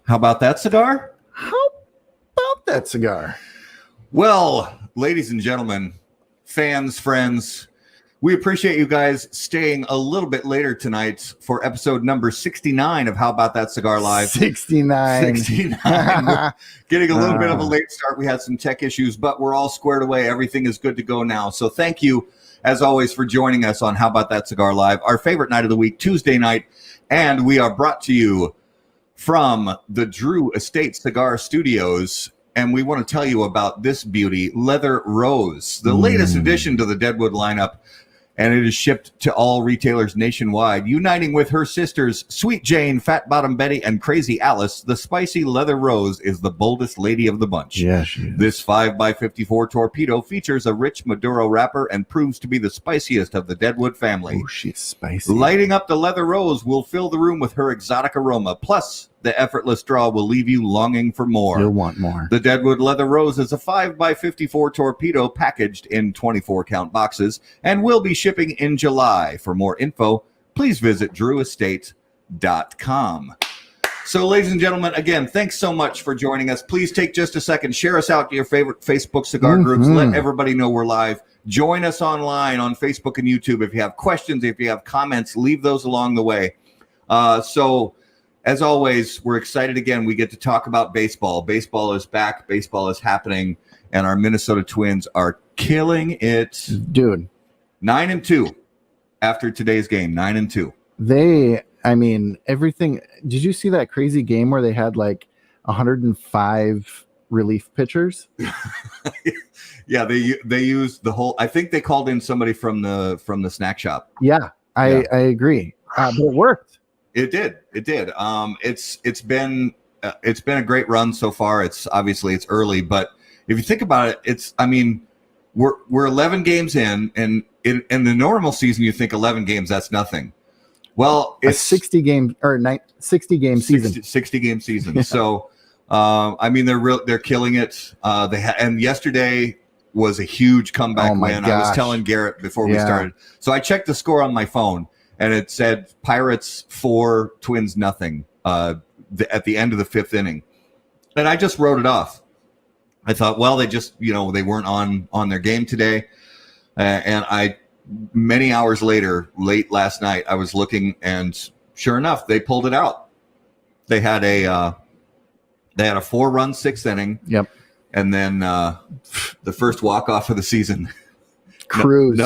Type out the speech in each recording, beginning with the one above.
How about that cigar? How about that cigar? Well, ladies and gentlemen, fans, friends, we appreciate you guys staying a little bit later tonight for episode number 69 of How About That Cigar Live. 69. 69. We're getting a little bit of a late start. We had some tech issues, but we're all squared away. Everything is good to go now. So thank you, as always, for joining us on How About That Cigar Live, our favorite night of the week, Tuesday night. And we are brought to you from the Drew Estate Cigar Studios. And we want to tell you about this beauty, Leather Rose, the latest addition to the Deadwood lineup. And it is shipped to all retailers nationwide. Uniting with her sisters, Sweet Jane, Fat Bottom Betty, and Crazy Alice, the spicy Leather Rose is the boldest lady of the bunch. Yeah, she is. This 5x54 torpedo features a rich Maduro wrapper and proves to be the spiciest of the Deadwood family. Oh, she's spicy. Lighting up the Leather Rose will fill the room with her exotic aroma. Plus, the effortless draw will leave you longing for more. You'll want more. The Deadwood Leather Rose is a 5x54 torpedo packaged in 24-count boxes and will be shipping in July. For more info, please visit drewestate.com. So, ladies and gentlemen, again, thanks so much for joining us. Please take just a second. Share us out to your favorite Facebook cigar groups. Let everybody know we're live. Join us online on Facebook and YouTube. If you have questions, if you have comments, leave those along the way. As always, we're excited again. We get to talk about baseball. Baseball is back. Baseball is happening. And our Minnesota Twins are killing it. Dude. 9-2 after today's game. 9-2. Everything. Did you see that crazy game where they had like 105 relief pitchers? Yeah, they used the whole. I think they called in somebody from the snack shop. Yeah, I agree. But it worked. It did. It's been a great run so far. It's early, but if you think about it, we're 11 games in, and in the normal season, you think 11 games, that's nothing. Well, it's 60 game season. 60 game season. Yeah. So, they're killing it. And yesterday was a huge comeback win. I was telling Garrett before we started. So I checked the score on my phone. And it said Pirates 4, Twins nothing at the end of the fifth inning. And I just wrote it off. I thought, well, they just, they weren't on their game today. And many hours later, late last night, I was looking, and sure enough, they pulled it out. They had a 4-run sixth inning. Yep. And then the first walk-off of the season. Cruz.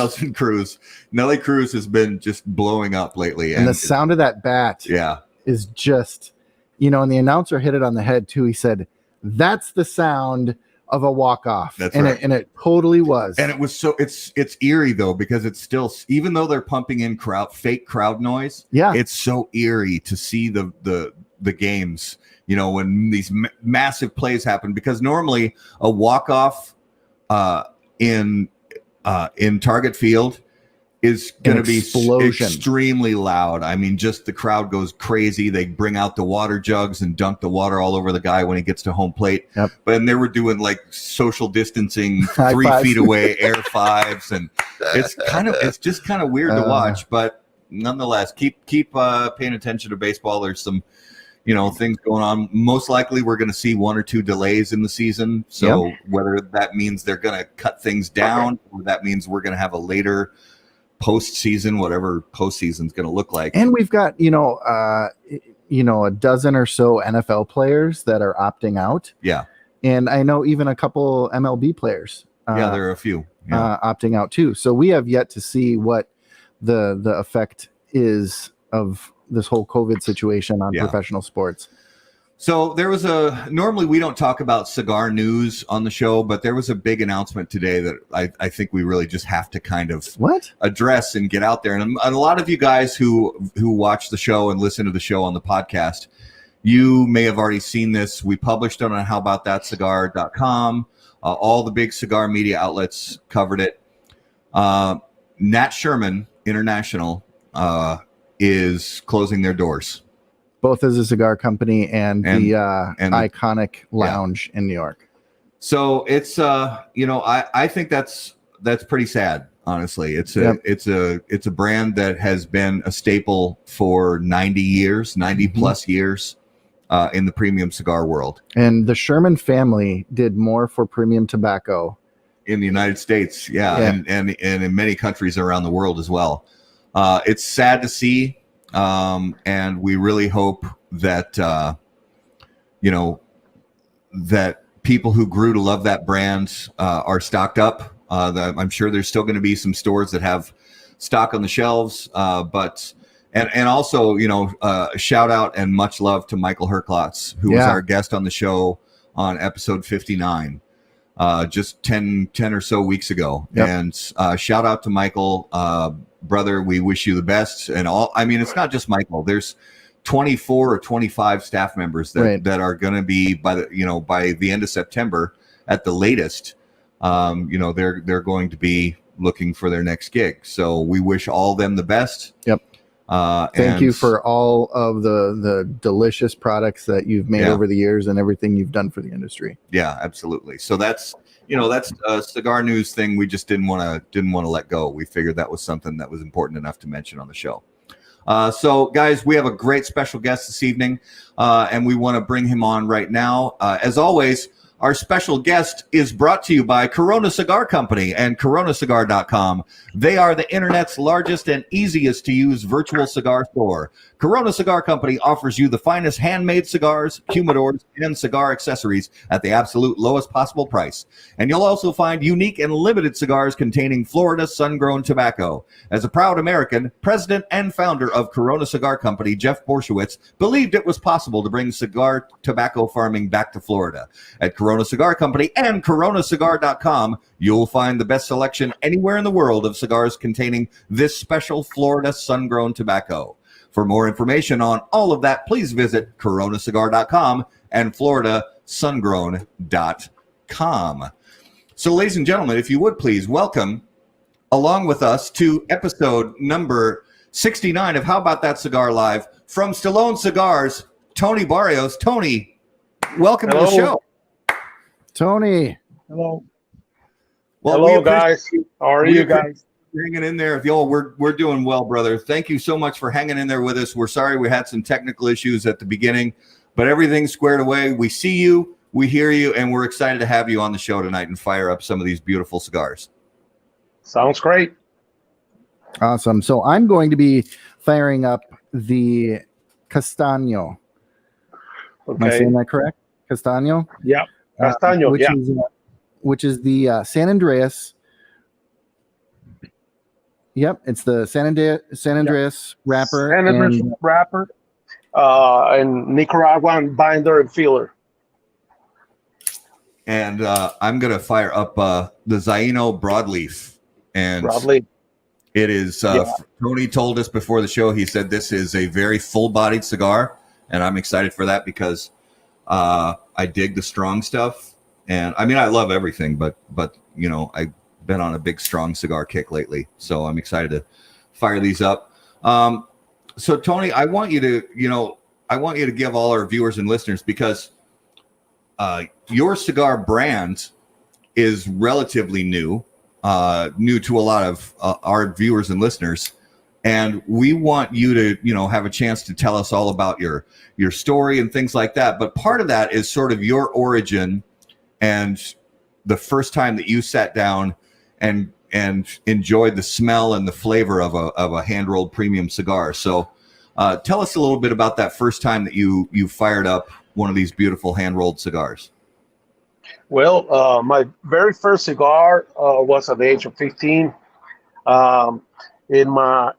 Nelly Cruz has been just blowing up lately. And the sound of that bat is just, and the announcer hit it on the head too. He said, that's the sound of a walk-off. That's right. And it totally was. And it was it's eerie though, because it's still, even though they're pumping in fake crowd noise, it's so eerie to see the games, when these massive plays happen, because normally a walk-off in Target Field is going to be extremely loud. Just the crowd goes crazy. They bring out the water jugs and dunk the water all over the guy when he gets to home plate. Yep. But they were doing like social distancing, 3 feet away, air fives, and it's just kind of weird to watch. But nonetheless, keep paying attention to baseball. There's some things going on. Most likely we're going to see 1 or 2 delays in the season. So whether that means they're going to cut things down, or that means we're going to have a later postseason, whatever postseason's going to look like. And we've got, a dozen or so NFL players that are opting out. Yeah. And I know even a couple MLB players. There are a few opting out too. So we have yet to see what the effect is of this whole COVID situation on professional sports. So there was normally we don't talk about cigar news on the show, but there was a big announcement today that I think we really just have to kind of address and get out there. And a lot of you guys who watch the show and listen to the show on the podcast, you may have already seen this. We published it on howaboutthatcigar.com. All the big cigar media outlets covered it. Nat Sherman International is closing their doors. Both as a cigar company and the iconic lounge in New York. So it's I think that's pretty sad, honestly. It's a brand that has been a staple for 90 plus years. in the premium cigar world. And the Sherman family did more for premium tobacco in the United States, and in many countries around the world as well. It's sad to see, and we really hope that that people who grew to love that brand are stocked up. I'm sure there's still going to be some stores that have stock on the shelves, but also shout out and much love to Michael Herklotz, who was our guest on the show on episode 59. Just 10 or so weeks ago. Yep. And shout out to Michael, brother. We wish you the best. And it's not just Michael. There's 24 or 25 staff members that are going to be by the end of September at the latest. They're going to be looking for their next gig. So we wish all of them the best. Yep. Thank you for all of the delicious products that you've made over the years and everything you've done for the industry. Yeah, absolutely. So that's a cigar news thing we just didn't want to let go. We figured that was something that was important enough to mention on the show. So guys, we have a great special guest this evening, and we want to bring him on right now. As always, our special guest is brought to you by Corona Cigar Company and coronacigar.com. They are the internet's largest and easiest to use virtual cigar store. Corona Cigar Company offers you the finest handmade cigars, humidors, and cigar accessories at the absolute lowest possible price. And you'll also find unique and limited cigars containing Florida sun-grown tobacco. As a proud American, president and founder of Corona Cigar Company, Jeff Borshowitz, believed it was possible to bring cigar tobacco farming back to Florida. At Corona Cigar Company and coronacigar.com, you'll find the best selection anywhere in the world of cigars containing this special Florida sun-grown tobacco. For more information on all of that, please visit coronacigar.com and floridasungrown.com. So, ladies and gentlemen, if you would please welcome along with us to episode number 69 of How About That Cigar Live from Stallone Cigars, Tony Barrios. Tony, welcome to the show. Tony. Hello. Well, hello, guys. How are you guys? Hanging in there. We're doing well, brother. Thank you so much for hanging in there with us. We're sorry we had some technical issues at the beginning, but everything's squared away. We see you, we hear you, and we're excited to have you on the show tonight and fire up some of these beautiful cigars. Sounds great. Awesome. So I'm going to be firing up the Castaño. Okay. Am I saying that correct? Castaño? Yeah. Castaño, which is the San Andreas. Yep, it's the San Andreas wrapper. San Andreas wrapper, and Nicaraguan binder and feeler. And I'm going to fire up the Zaino Broadleaf. And it is, Tony told us before the show, he said this is a very full-bodied cigar, and I'm excited for that because I dig the strong stuff. And I mean, I love everything, but I've been on a big strong cigar kick lately, so I'm excited to fire these up. So Tony, I want you to give all our viewers and listeners, because your cigar brand is relatively new to a lot of our viewers and listeners, and we want you to have a chance to tell us all about your story and things like that. But part of that is sort of your origin and the first time that you sat down and enjoyed the smell and the flavor of a hand-rolled premium cigar. So tell us a little bit about that first time that you fired up one of these beautiful hand-rolled cigars. Well, my very first cigar was at the age of 15. In my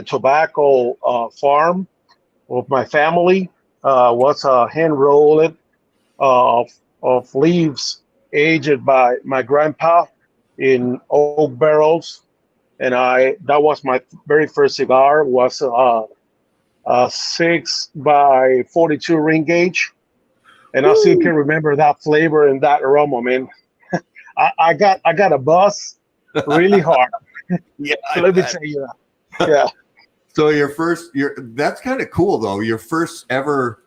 tobacco farm of my family was a hand-rolled of leaves aged by my grandpa in oak barrels, and that was my very first cigar. Was a 6x42 ring gauge, and I still can remember that flavor and that aroma, man. I got a buzz really hard. Yeah, so let me tell you that. Yeah. So that's kind of cool though. Your first ever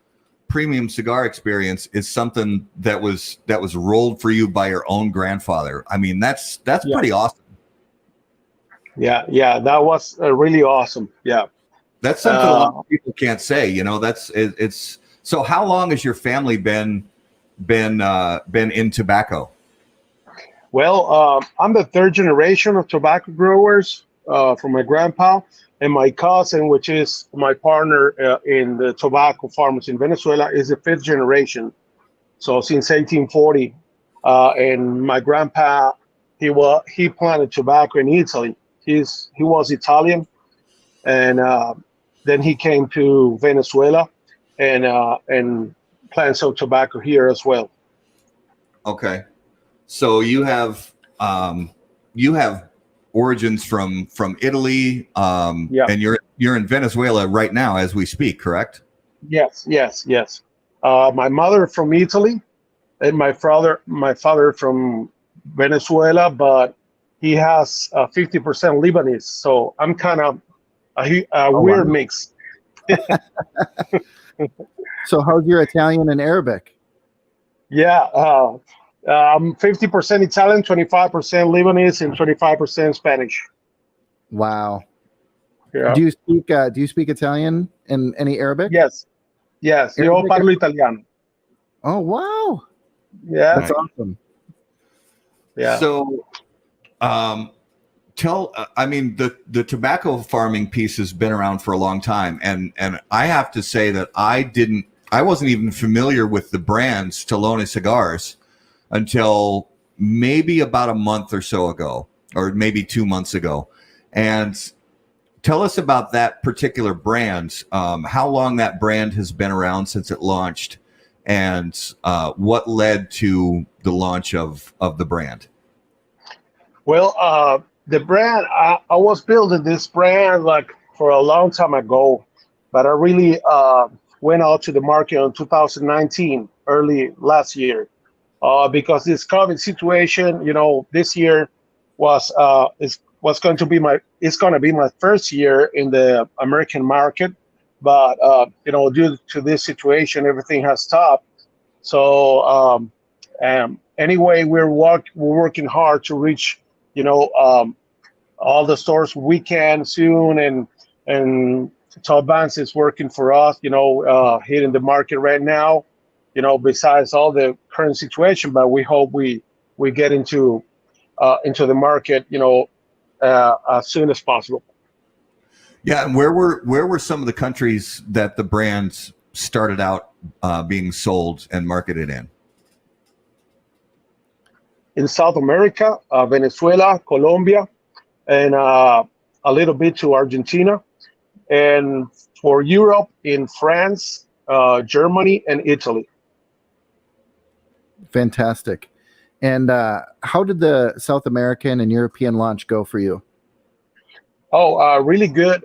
premium cigar experience is something that was rolled for you by your own grandfather. I mean, that's pretty awesome. Yeah, that was really awesome. Yeah, that's something a lot of people can't say. It's So how long has your family been in tobacco? Well, I'm the third generation of tobacco growers from my grandpa, and my cousin, which is my partner in the tobacco farmers in Venezuela, is the fifth generation. So since 1840, and my grandpa, he planted tobacco in Italy. He was Italian, and then he came to Venezuela and planted some tobacco here as well. Okay. So you have origins from Italy, Yeah. and you're in Venezuela right now as we speak, correct? Yes. My mother from Italy, and my father from Venezuela, but he has 50% Lebanese. So I'm kind of a weird mix. So how's your Italian and Arabic? Yeah. I'm 50% Italian, 25% Lebanese, and 25% Spanish. Wow. Yeah. Do you speak Italian and any Arabic? Yes. Yo parlo italiano. Oh wow. Yeah. That's awesome. Yeah. So, I mean, the tobacco farming piece has been around for a long time, and I have to say that I wasn't even familiar with the brand Stallone Cigars until maybe about a month or so ago, or maybe 2 months ago. And tell us about that particular brand, how long that brand has been around since it launched, and what led to the launch of the brand. Well, the brand, I was building this brand like for a long time ago, but I really went out to the market in 2019, early last year, because this COVID situation, this year was going to be my first year in the American market, but due to this situation, everything has stopped. So anyway, we're working hard to reach all the stores we can soon, and Top Bands is working for us, hitting the market right now, besides all the current situation, but we hope we get into the market, as soon as possible. Yeah, and where were some of the countries that the brands started out being sold and marketed in? In South America, Venezuela, Colombia, and a little bit to Argentina. And for Europe, in France, Germany, and Italy. Fantastic. And how did the South American and European launch go for you? Oh, really good.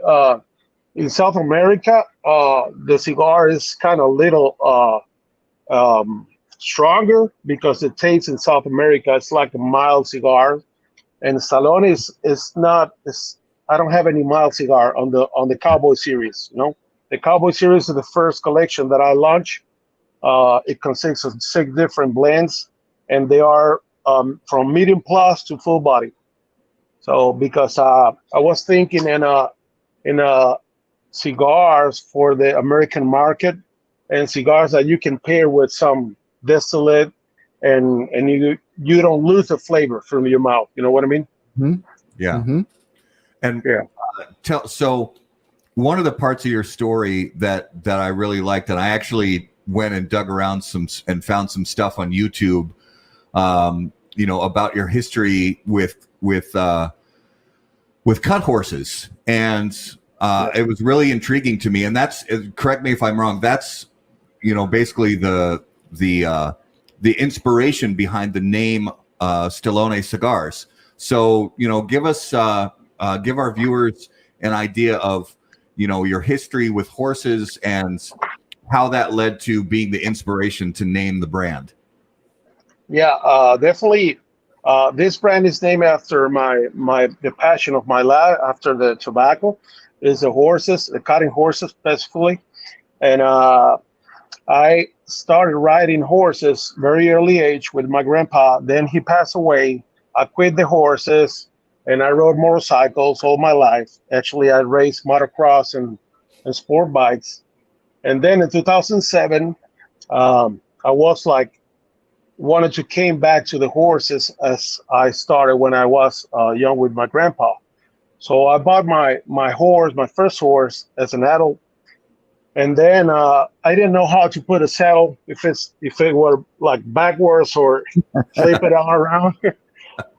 In South America, the cigar is kind of little stronger because the taste in South America is like a mild cigar, and Stallone is not. I don't have any mild cigar on the Cowboy series. The Cowboy series is the first collection that I launched. It consists of 6 different blends, and they are from medium plus to full body. So because I was thinking in cigars for the American market, and cigars that you can pair with some distillate, and you don't lose the flavor from your mouth. You know what I mean? Mm-hmm. Yeah. Mm-hmm. And so one of the parts of your story that I really liked, and I actually went and dug around and found some stuff on YouTube, about your history with cut horses, and it was really intriguing to me. And that's, correct me if I'm wrong, that's basically the inspiration behind the name Stallone Cigars. So give our viewers an idea of your history with horses and how that led to being the inspiration to name the brand. Yeah, definitely. This brand is named after the passion of my life after the tobacco, is the horses, the cutting horses specifically. And I started riding horses very early age with my grandpa. Then he passed away. I quit the horses and I rode motorcycles all my life. Actually, I raced motocross and sport bikes. And then in 2007, I was like, wanted to came back to the horses as I started when I was young with my grandpa. So I bought my horse, my first horse, as an adult, and then I didn't know how to put a saddle if it were like backwards or flip it all around.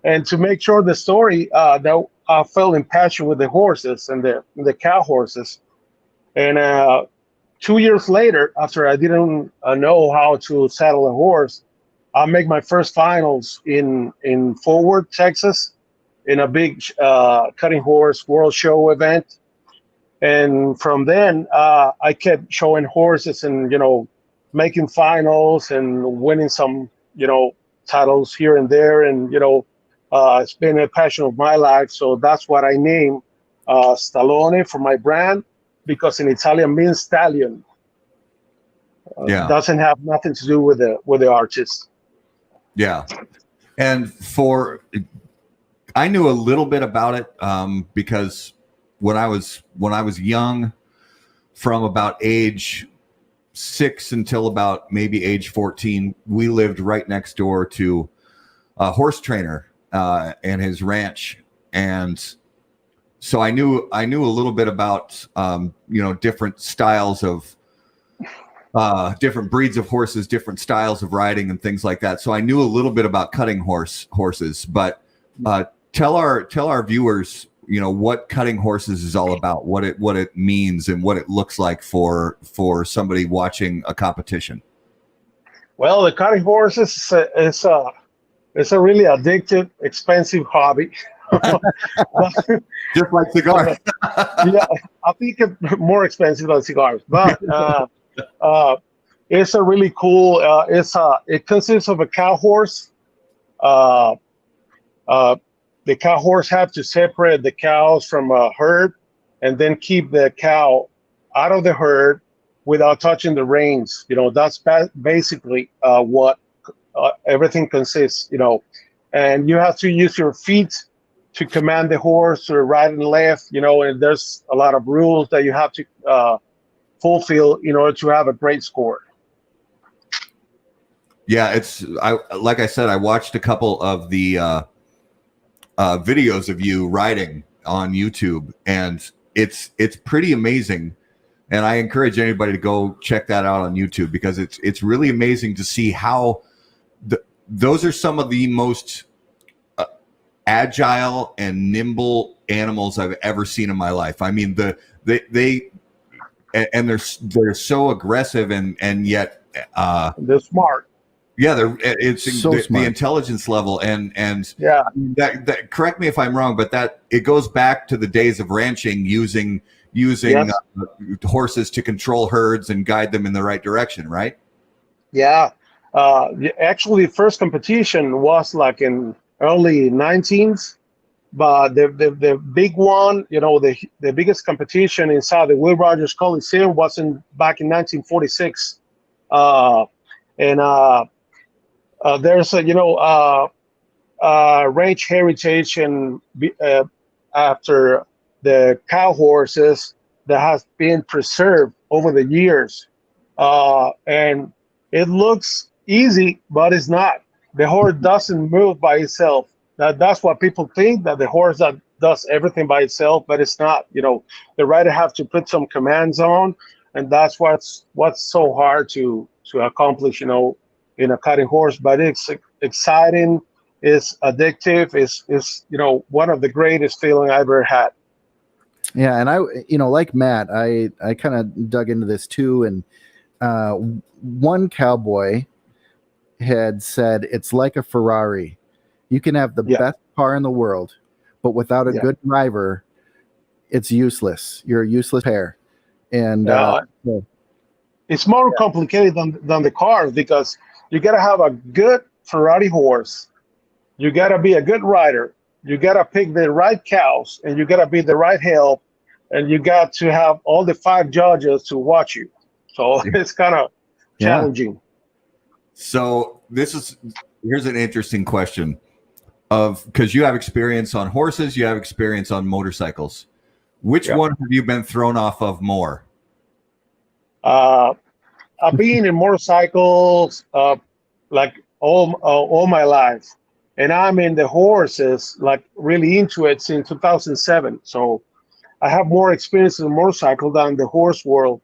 And to make sure the story, that I fell in passion with the horses and the cow horses. And 2 years later, after I didn't know how to saddle a horse, I make my first finals in Fort Worth, Texas, in a big cutting horse world show event. And from then, I kept showing horses and, making finals and winning some, titles here and there. And, it's been a passion of my life. So that's what I named Stallone for my brand, because in Italian means stallion. Doesn't have nothing to do with the artist. Yeah. And I knew a little bit about it because when I was young, from about age 6 until about maybe age 14, we lived right next door to a horse trainer and his ranch, and so I knew a little bit about different styles of different breeds of horses, different styles of riding, and things like that. So I knew a little bit about cutting horses, but tell our viewers, what cutting horses is all about, what it means, and what it looks like for somebody watching a competition. Well, the cutting horses is a really addictive, expensive hobby. Just like cigars. Yeah, I think it's more expensive than cigars, but it's a really cool. It consists of a cow horse. The cow horse have to separate the cows from a herd, and then keep the cow out of the herd without touching the reins. That's basically what everything consists. And you have to use your feet to command the horse to right and left. And there's a lot of rules that you have to fulfill in order to have a great score. Yeah, like I said, I watched a couple of the videos of you riding on YouTube, and it's pretty amazing. And I encourage anybody to go check that out on YouTube, because it's really amazing to see how those are some of the most agile and nimble animals I've ever seen in my life. I mean, they're so aggressive and yet they're smart. Yeah, it's so the smart. intelligence level, and yeah, that correct me if I'm wrong, but that it goes back to the days of ranching, using Yes. Horses to control herds and guide them in the right direction, right? Yeah. Actually, the first competition was like in early 19s, but the big one, the biggest competition inside the Will Rogers Coliseum was back in 1946, and there's ranch heritage and after the cow horses that has been preserved over the years, and it looks easy, but it's not. The horse doesn't move by itself. That's what people think, that the horse that does everything by itself, but it's not. The rider have to put some commands on, and that's what's so hard to accomplish, in a cutting horse. But it's exciting, it's addictive, it's one of the greatest feeling I ever had. Yeah, and I like Matt, I kind of dug into this too, and one cowboy had said it's like a Ferrari. You can have the best car in the world, but without a good driver, it's useless. You're a useless pair. And it's more complicated than the car, because you got to have a good Ferrari horse. You got to be a good rider. You got to pick the right cows, and you got to be the right help, and you got to have all the 5 judges to watch you. So it's kind of challenging. So here's an interesting question, because you have experience on horses, you have experience on motorcycles. Which one have you been thrown off of more? I've been in motorcycles like all my life, and I'm in the horses like really into it since 2007. So I have more experience in motorcycle than the horse world,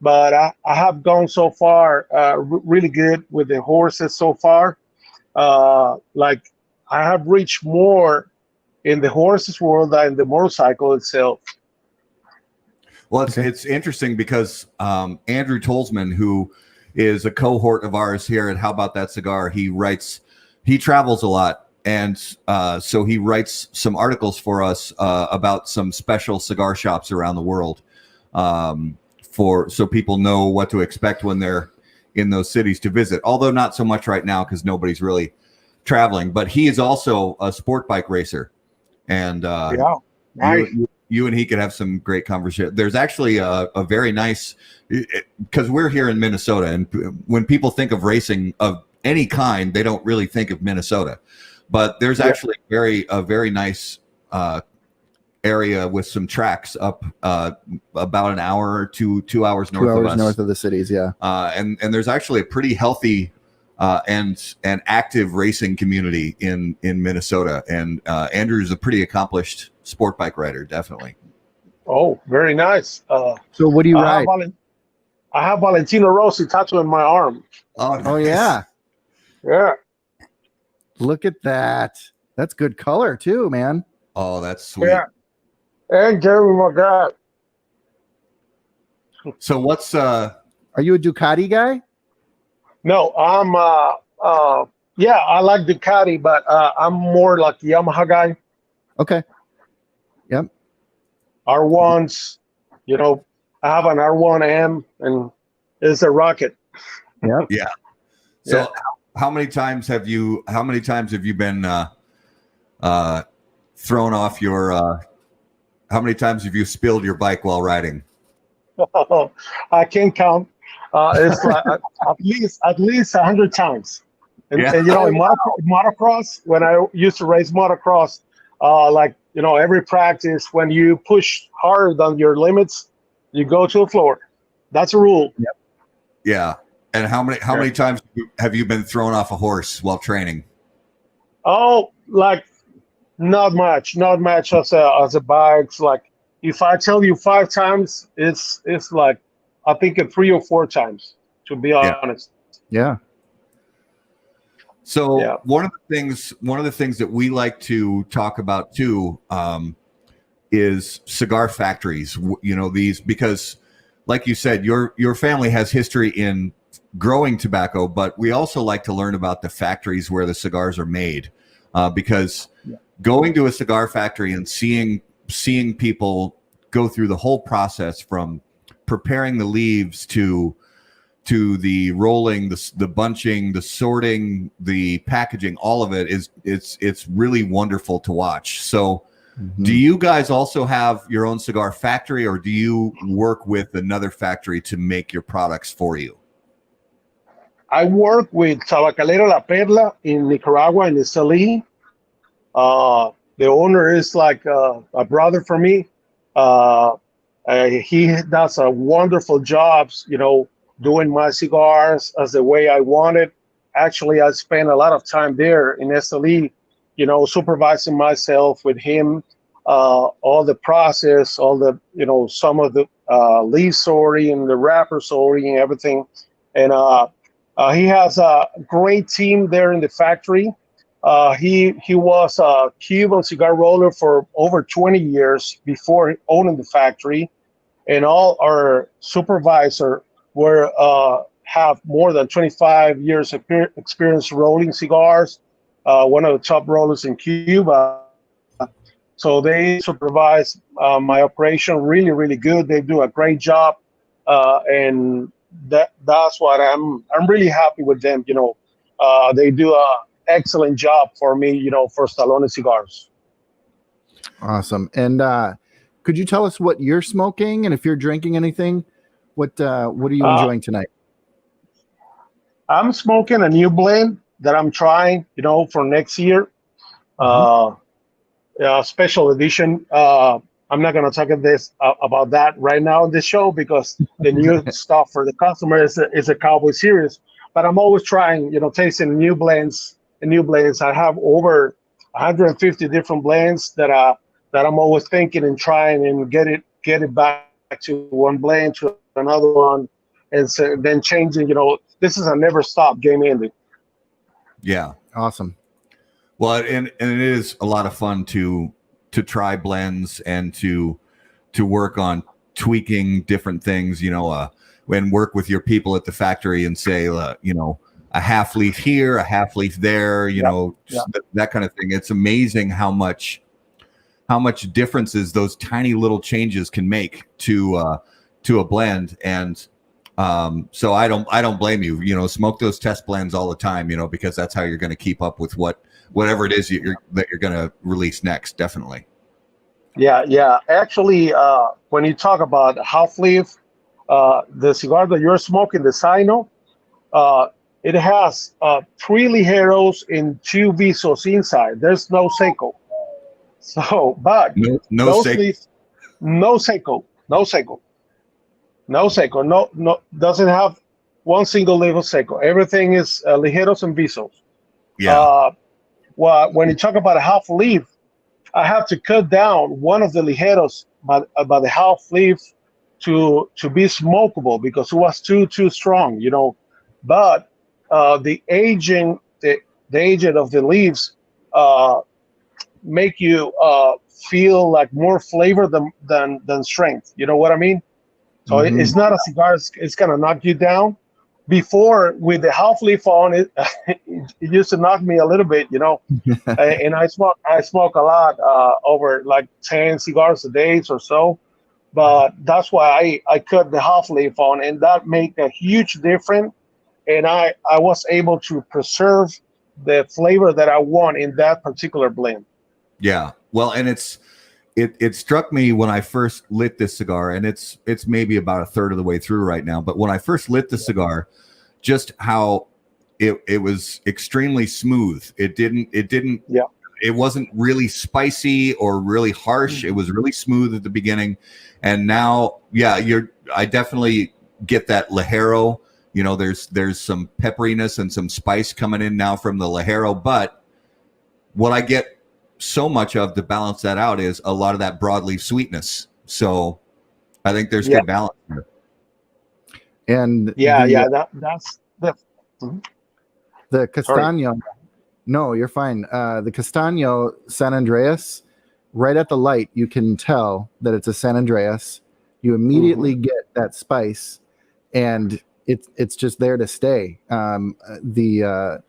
but I have gone so far really good with the horses so far. Like I have reached more in the horses world than the motorcycle itself. Well, it's interesting because Andrew Tolzman, who is a cohort of ours here at How About That Cigar, he travels a lot, and so he writes some articles for us about some special cigar shops around the world, so people know what to expect when they're in those cities to visit. Although not so much right now because nobody's really traveling. But he is also a sport bike racer, and nice. You and he could have some great conversation. There's actually a very nice, because we're here in Minnesota, and when people think of racing of any kind, they don't really think of Minnesota. But there's actually a very nice area with some tracks up about an hour or 2 hours north of us. North of the cities, yeah. And there's actually a pretty healthy and active racing community in Minnesota. And Andrew's a pretty accomplished sport bike rider, definitely. Oh, very nice. So what do you ride? I have Valentino Rossi tattooed on my arm. Oh, nice. Oh yeah. Yeah. Look at that. That's good color too, man. Oh, that's sweet. Yeah. And Jeremy McGrath. So what's Are you a Ducati guy? No, I'm yeah, I like Ducati, but I'm more like Yamaha guy. Okay. Yep. R1s, you know, I have an R1M and it's a rocket. Yep. Yeah. So how many times have you been thrown off your how many times have you spilled your bike while riding? I can't count. It's like at least 100 times. And you know, in motocross, when I used to race motocross, like, you know, every practice, when you push harder than your limits, you go to the floor. That's a rule. Yep. Yeah. And how many times have you been thrown off a horse while training? Oh, like not much as a bikes. Like if I tell you 5 times, it's like I think 3 or 4 times, to be honest. Yeah. So one of the things that we like to talk about too is cigar factories. You know, these, because like you said, your family has history in growing tobacco, but we also like to learn about the factories where the cigars are made, because going to a cigar factory and seeing people go through the whole process from preparing the leaves to the rolling, the bunching, the sorting, the packaging, all of it it's really wonderful to watch. So do you guys also have your own cigar factory, or do you work with another factory to make your products for you? I work with Tabacalera La Perla in Nicaragua, in Esteli. The owner is like a brother for me. He does a wonderful job, you know, doing my cigars as the way I want it. Actually, I spent a lot of time there in Esteli, you know, supervising myself with him, all the process, all the, you know, some of the leaf sorting, the wrapper sorting, everything. And he has a great team there in the factory. He was a Cuban cigar roller for over 20 years before owning the factory, and all our supervisors have more than 25 years experience rolling cigars. One of the top rollers in Cuba. So they supervise my operation really, really good. They do a great job, and that's what I'm really happy with them. You know, they do a excellent job for me, you know, for Stallone Cigars. Awesome. And could you tell us what you're smoking, and if you're drinking anything, what are you enjoying tonight? I'm smoking a new blend that I'm trying, you know, for next year. Special edition. I'm not going to talk about that right now in this show because the new stuff for the customer is a Cowboy series. But I'm always trying, tasting new blends and new blends. I have over 150 different blends that I'm always thinking and trying and get it back to one blend to another one, and so then changing. This is a never stop game ending. Yeah, awesome. Well, and it is a lot of fun to try blends and to work on tweaking different things, and work with your people at the factory and say, a half leaf here, a half leaf there, that kind of thing. It's amazing how much differences those tiny little changes can make to a blend. And so I don't blame you. Smoke those test blends all the time, because that's how you're going to keep up with whatever it is that you're going to release next. Definitely. Yeah. Actually, when you talk about half leaf, the cigar that you're smoking, the Sino, it has 3 ligeros and 2 visos inside. There's no seco. So, but no seco, doesn't have one single level seco. Everything is ligeros and visos. Yeah. Well, when you talk about a half leaf, I have to cut down one of the ligeros by the half leaf to be smokable because it was too strong, But the aging of the leaves make you feel like more flavor than strength. You know what I mean? So it's not a cigar. It's gonna knock you down. Before, with the half leaf on it, it used to knock me a little bit, And I smoke a lot, over like 10 cigars a day or so. But that's why I cut the half leaf on, and that made a huge difference. And I was able to preserve the flavor that I want in that particular blend. Yeah. Well, and it struck me when I first lit this cigar, and it's maybe about a third of the way through right now. But when I first lit the cigar, just how it was extremely smooth. It wasn't really spicy or really harsh. It was really smooth at the beginning. And now, I definitely get that ligero. There's some pepperiness and some spice coming in now from the ligero, but what I get so much of to balance that out is a lot of that broadleaf sweetness. So I think there's good balance there. And that's the Castaño. Sorry. No, you're fine. The Castaño San Andreas, right at the light, you can tell that it's a San Andreas. You immediately get that spice, and it's just there to stay. The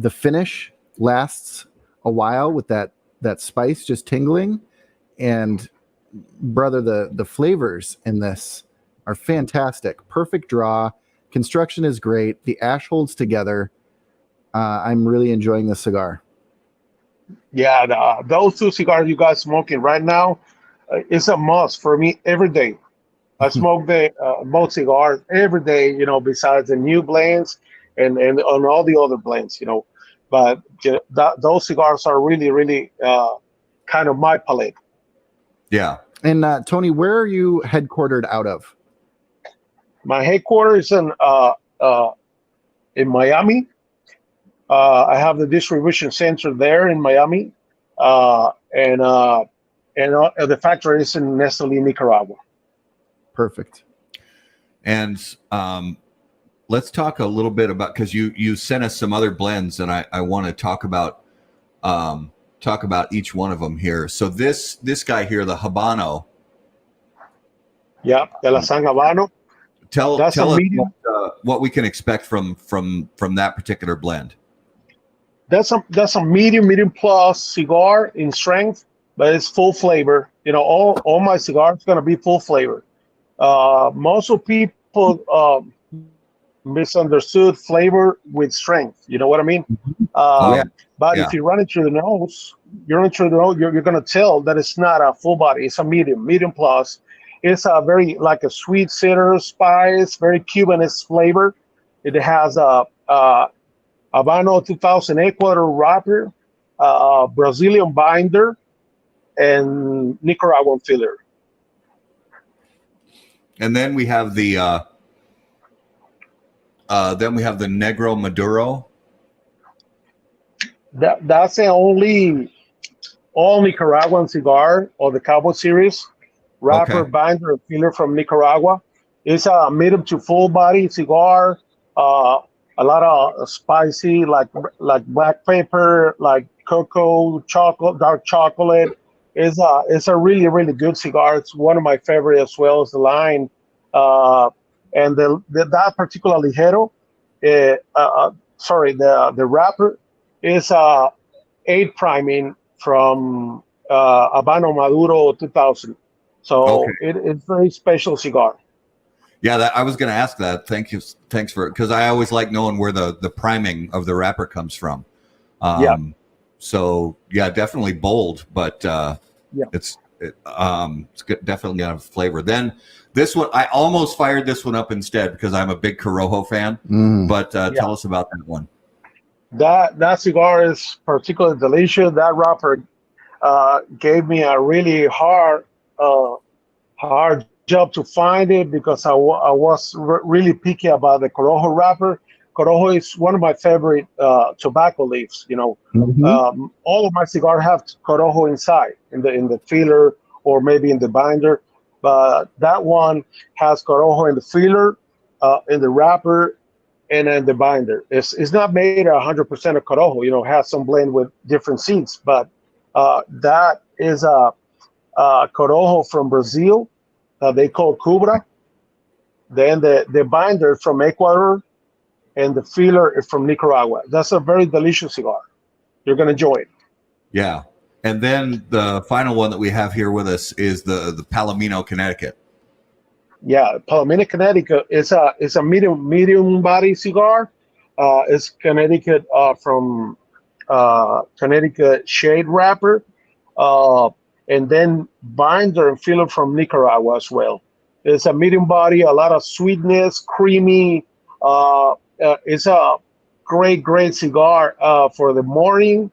finish lasts a while with that spice just tingling, and brother, the flavors in this are fantastic. Perfect draw. Construction is great. The ash holds together. I'm really enjoying this cigar. Yeah, those 2 cigars you guys smoking right now, it's a must for me every day. I smoke both cigars every day, besides the new blends and on all the other blends, But those cigars are really, really kind of my palate. Yeah. And Tony, where are you headquartered out of? My headquarters is in Miami. I have the distribution center there in Miami, and the factory is in Nestle, Nicaragua. Perfect. And let's talk a little bit about, because you sent us some other blends, and I want to talk about each one of them here. So this guy here, the Habano. Yeah, the La San Habano. Tell us what we can expect from that particular blend. That's a medium plus cigar in strength, but it's full flavor. All my cigars going to be full flavor. Most of people misunderstood flavor with strength. You know what I mean? But if you run it through the nose, you're going to tell that it's not a full body. It's a medium plus. It's a very like a sweet citrus spice, very Cubanist flavor. It has a Habano 2000 Ecuador wrapper, Brazilian binder, and Nicaraguan filler. And then we have the Negro Maduro. That's the only all Nicaraguan cigar of the Cowboy series. Wrapper, binder, and filler from Nicaragua. It's a medium to full body cigar. A lot of spicy, like black pepper, like cocoa, chocolate, dark chocolate. It's a really, really good cigar. It's one of my favorite as well as the line. And that particular ligero, the wrapper is 8 priming from Habano Maduro 2000. So it's a very special cigar. Yeah, I was going to ask that. Thanks for it, because I always like knowing where the priming of the wrapper comes from. So yeah, definitely bold, but it's definitely got a flavor. Then this one, I almost fired this one up instead because I'm a big Corojo fan. But tell us about that one. That cigar is particularly delicious. That wrapper gave me a really hard job to find it because I was really picky about the Corojo wrapper. Corojo is one of my favorite tobacco leaves. All of my cigars have Corojo inside in the filler or maybe in the binder, but that one has Corojo in the filler, in the wrapper, and in the binder. It's not made 100% of Corojo. It has some blend with different seeds, but that is a Corojo from Brazil. They call Cubra. Then the binder from Ecuador, and the filler is from Nicaragua. That's a very delicious cigar. You're going to enjoy it. Yeah. And then the final one that we have here with us is the Palomino, Connecticut. Yeah, Palomino, Connecticut is a medium body cigar. It's Connecticut from Connecticut shade wrapper. And then binder and filler from Nicaragua as well. It's a medium body, a lot of sweetness, creamy. It's a great cigar for the morning.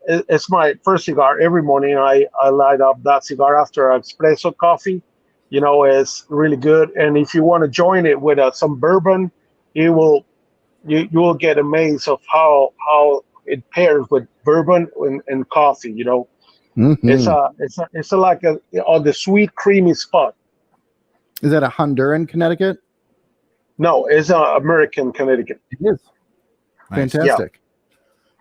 It's my first cigar every morning. I light up that cigar after espresso coffee. It's really good. And if you want to join it with some bourbon, you will get amazed of how it pairs with bourbon and coffee. It's like on the sweet creamy spot. Is that a Honduran Connecticut? No, it's American Connecticut. It is. Nice. Fantastic.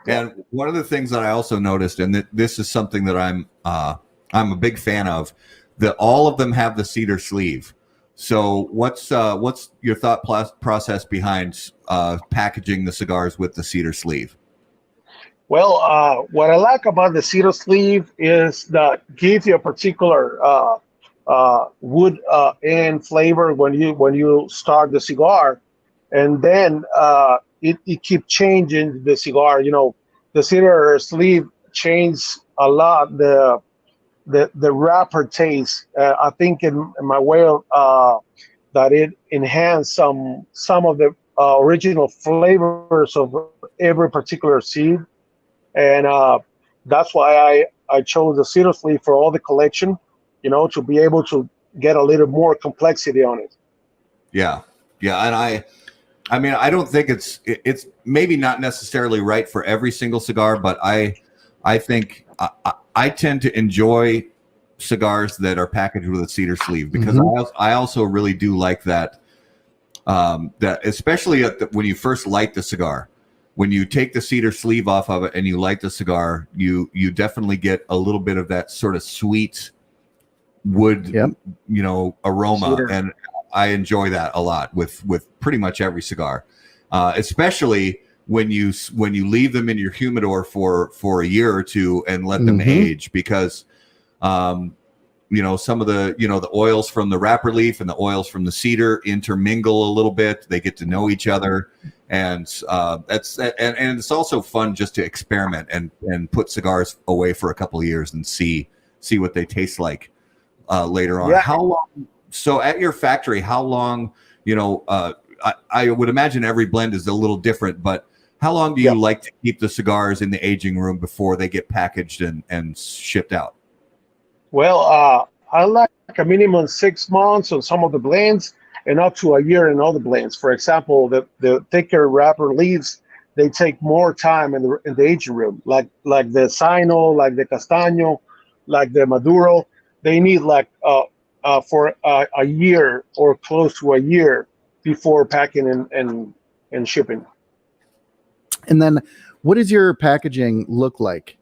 Yeah. And one of the things that I also noticed, and this is something that I'm a big fan of, that all of them have the cedar sleeve. So what's your thought process behind packaging the cigars with the cedar sleeve? Well, what I like about the cedar sleeve is that gives you a particular wood and flavor when you start the cigar, and then it keeps changing the cigar. The cedar sleeve changes a lot the wrapper taste. I think in my way of that it enhanced some of the original flavors of every particular seed. And that's why I chose the cedar sleeve for all the collection, to be able to get a little more complexity on it. Yeah. And I mean, I don't think it's maybe not necessarily right for every single cigar, but I think I tend to enjoy cigars that are packaged with a cedar sleeve because I also really do like that, that especially when you first light the cigar. When you take the cedar sleeve off of it and you light the cigar, you definitely get a little bit of that sort of sweet wood, aroma. Cedar. And I enjoy that a lot with pretty much every cigar, especially when you leave them in your humidor for a year or two and let them age, because some of the oils from the wrapper leaf and the oils from the cedar intermingle a little bit. They get to know each other. And it's also fun just to experiment and put cigars away for a couple of years and see what they taste like later on. Yeah. How long? So at your factory, how long? I would imagine every blend is a little different, but how long do you like to keep the cigars in the aging room before they get packaged and shipped out? Well, I like a minimum 6 months on some of the blends and up to a year in other blends. For example, the thicker wrapper leaves, they take more time in the aging room, like the Sino, like the Castaño, like the Maduro. They need like for a year or close to a year before packing and shipping. And then, what does your packaging look like?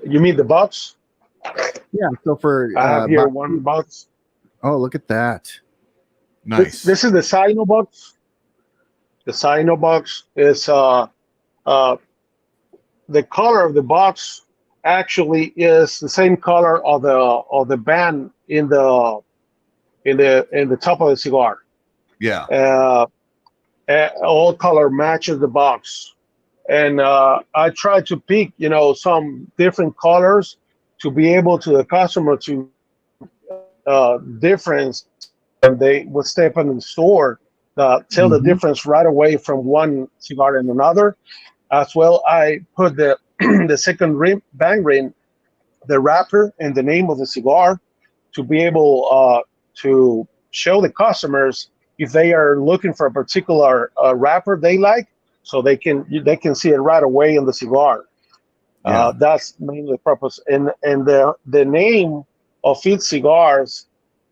You mean the box? Yeah. So for I have here one box. Oh, look at that! Nice. This is the Sino box. The Sino box is the color of the box actually is the same color of the band in the top of the cigar. Yeah. All color matches the box, and I try to pick some different colors to be able to the customer to difference when they would step in the store, tell the difference right away from one cigar and another. As well, I put the the second bang ring, the wrapper, and the name of the cigar to be able to show the customers if they are looking for a particular wrapper they like, so they can see it right away in the cigar. Yeah. That's mainly the purpose. And the name of each cigars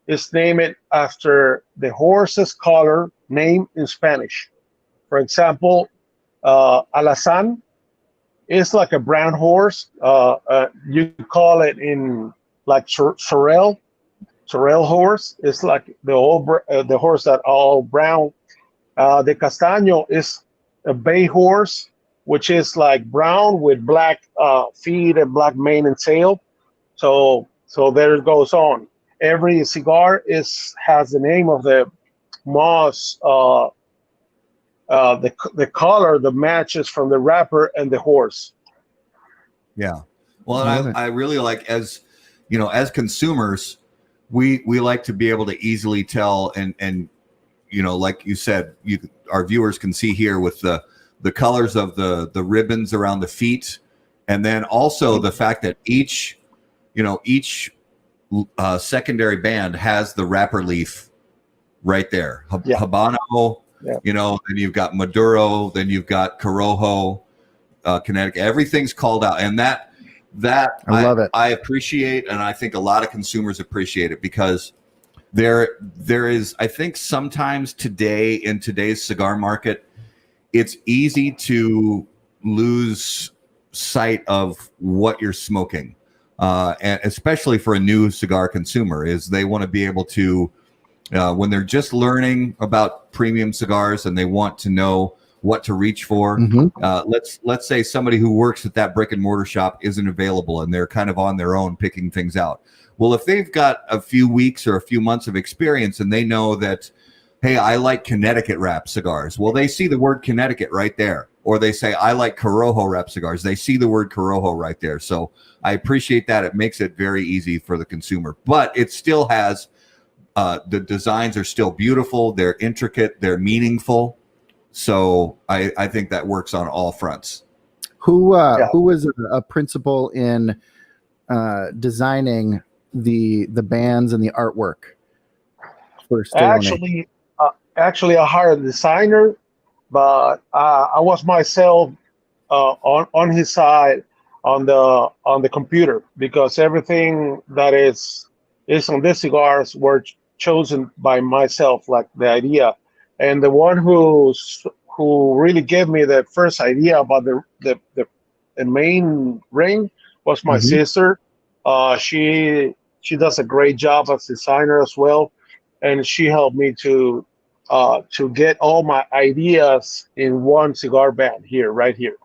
is named after the horse's color name in Spanish. For example, Alazan is like a brown horse. You call it in like sorrel horse. It's like the horse that all brown. The Castaño is a bay horse, which is like brown with black feet and black mane and tail. So there it goes on. Every cigar has the name of the moss, the color, the matches from the wrapper and the horse. Yeah. Well, and I really like, as you know, as consumers, we like to be able to easily tell, and like you said, our viewers can see here with the colors of the ribbons around the feet, and then also the fact that each secondary band has the wrapper leaf right there. Habano, then you've got Maduro, then you've got Corojo, Connecticut. Everything's called out, and that I love it. I appreciate, and I think a lot of consumers appreciate it, because there is, I think, sometimes today in today's cigar market, it's easy to lose sight of what you're smoking, and especially for a new cigar consumer, is they want to be able to, when they're just learning about premium cigars and they want to know what to reach for. Let's say somebody who works at that brick and mortar shop isn't available and they're kind of on their own picking things out. Well, if they've got a few weeks or a few months of experience and they know that, hey, I like Connecticut wrap cigars. Well, they see the word Connecticut right there. Or they say, I like Corojo wrap cigars. They see the word Corojo right there. So I appreciate that. It makes it very easy for the consumer. But it still has, the designs are still beautiful. They're intricate. They're meaningful. So I think that works on all fronts. Who was a principal in designing the bands and the artwork for Stallone? Actually, I hired a designer, but I was myself on his side on the computer, because everything that is on these cigars were chosen by myself, like the idea. And the one who really gave me the first idea about the main ring was my sister. She does a great job as designer as well, and she helped me to get all my ideas in one cigar band right here.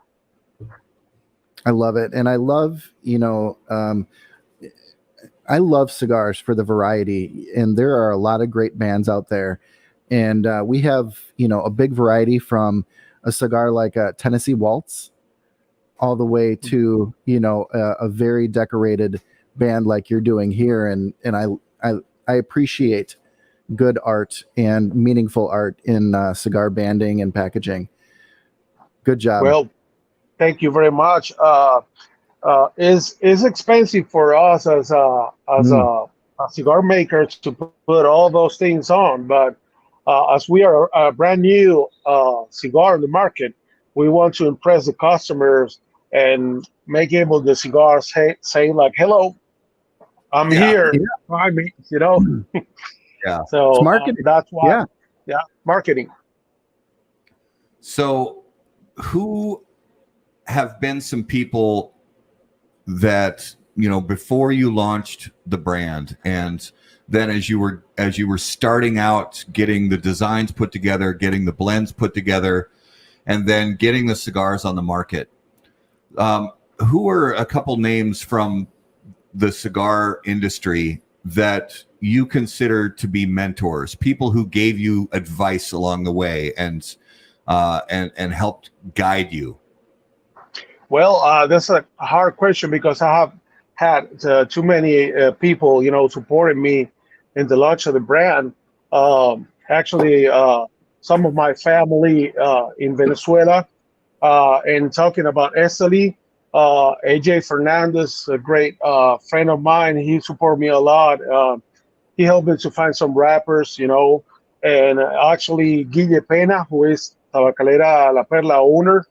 I love it, and I love I love cigars for the variety, and there are a lot of great bands out there. And we have, a big variety from a cigar like a Tennessee Waltz all the way to, a very decorated band like you're doing here. And I appreciate good art and meaningful art in cigar banding and packaging. Good job. Well, thank you very much. is expensive for us as a cigar maker to put all those things on. But as we are a brand new cigar in the market, we want to impress the customers and make able the cigar say like, "Hello, I'm here. Try me," you know. Yeah. So that's why. Yeah. Yeah, marketing. So, who have been some people that, you know, before you launched the brand, and then as you were starting out, getting the designs put together, getting the blends put together, and then getting the cigars on the market, who are a couple names from the cigar industry that you consider to be mentors, people who gave you advice along the way and helped guide you? Well, that's a hard question because I have had too many people, you know, supporting me in the launch of the brand. Actually, some of my family in Venezuela, and talking about Esteli, AJ Fernandez, a great friend of mine, he supported me a lot. He helped me to find some rappers, you know, and actually Guille Pena, who is Tabacalera La Perla owner,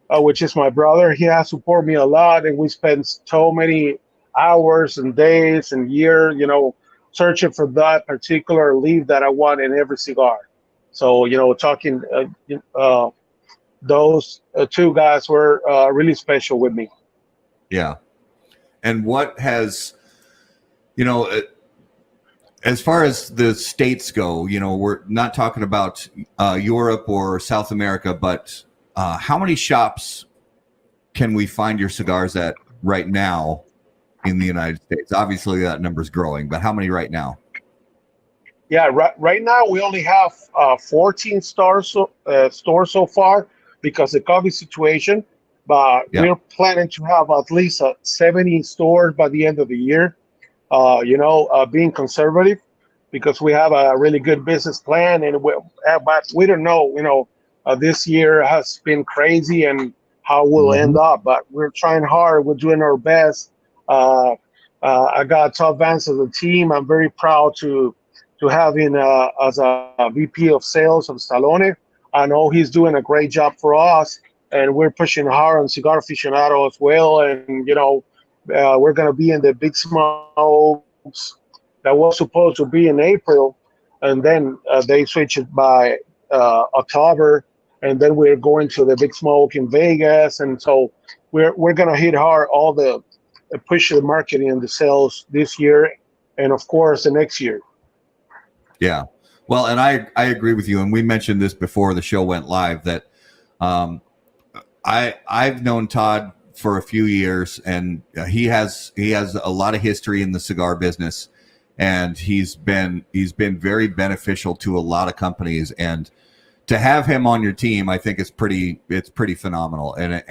which is my brother. He has supported me a lot, and we spent so many hours and days and years, you know, searching for that particular leaf that I want in every cigar. So, you know, talking, those two guys were really special with me. Yeah. And what has, you know, as far as the states go, you know, we're not talking about Europe or South America, but how many shops can we find your cigars at right now in the United States? Obviously, that number's growing, but how many right now? Yeah, right now we only have 14 stores so far because of the COVID situation, but we're planning to have at least 70 stores by the end of the year. You know, being conservative because we have a really good business plan, and but we don't know. You know, this year has been crazy and how we'll end up, but we're trying hard. We're doing our best. I got Todd Vance as a team. I'm very proud to have him as a VP of sales of Stallone. I know he's doing a great job for us, and we're pushing hard on Cigar Aficionado as well. And you know, we're going to be in the Big Smokes that was supposed to be in April, and then they switched it by October, and then we're going to the Big Smoke in Vegas, and so we're going to hit hard all the push the marketing and the sales this year, and of course the next year. Yeah, well, and I agree with you, and we mentioned this before the show went live that I've known Todd for a few years, and he has a lot of history in the cigar business, and he's been very beneficial to a lot of companies, and to have him on your team, I think it's pretty phenomenal, and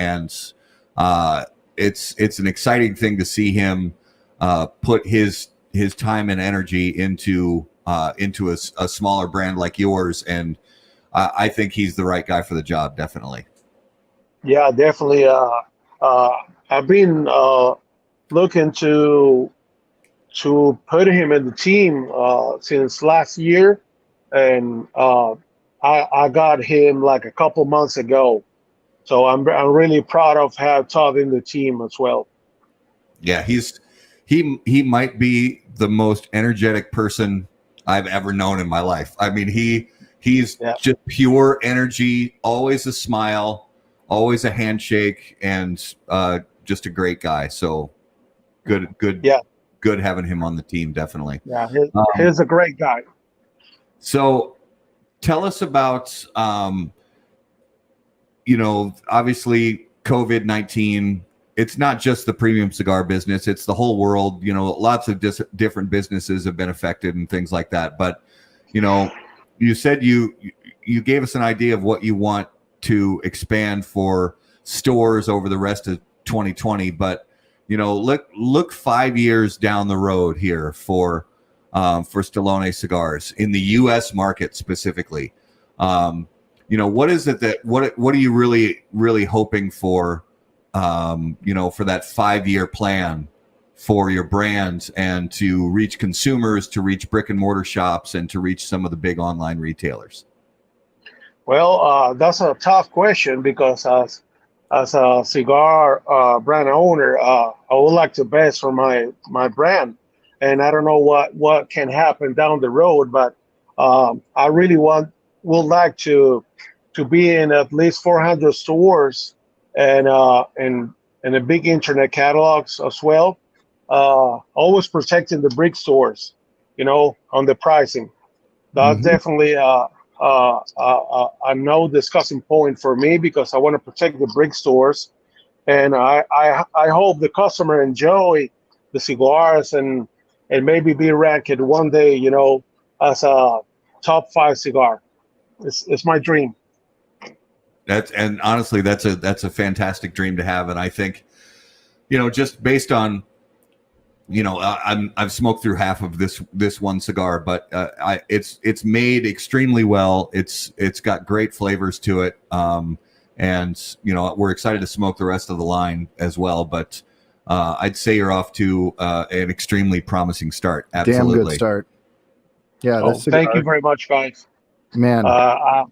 it's an exciting thing to see him put his time and energy into a smaller brand like yours, and I think he's the right guy for the job, definitely. Yeah, definitely. I've been looking to put him in the team since last year, and I got him like a couple months ago. So I'm really proud of having Todd in the team as well. Yeah, he might be the most energetic person I've ever known in my life. I mean, he's just pure energy, always a smile, always a handshake, and just a great guy. So good having him on the team, definitely. Yeah, he's a great guy. So tell us about you know, obviously COVID-19, it's not just the premium cigar business, it's the whole world. You know, lots of different businesses have been affected and things like that. But, you know, you said you gave us an idea of what you want to expand for stores over the rest of 2020. But, you know, look 5 years down the road here for Stallone Cigars in the U.S. market specifically. You know, what is it that what are you really hoping for for that 5-year plan for your brands and to reach consumers, to reach brick and mortar shops, and to reach some of the big online retailers? Well, that's a tough question because as a cigar brand owner, I would like the best for my brand, and I don't know what can happen down the road, but I really would like to be in at least 400 stores and a big internet catalogs as well. Always protecting the brick stores, on the pricing. That's definitely a no discussing point for me because I want to protect the brick stores, and I hope the customer enjoy the cigars and maybe be ranked one day, as a top 5 cigar. It's my dream. And honestly, that's a fantastic dream to have, and I think, just based on. I've smoked through half of this one cigar, but it's made extremely well. It's got great flavors to it, and we're excited to smoke the rest of the line as well. But I'd say you're off to an extremely promising start. Absolutely, damn good start. Yeah, thank you very much, guys. Man, yeah.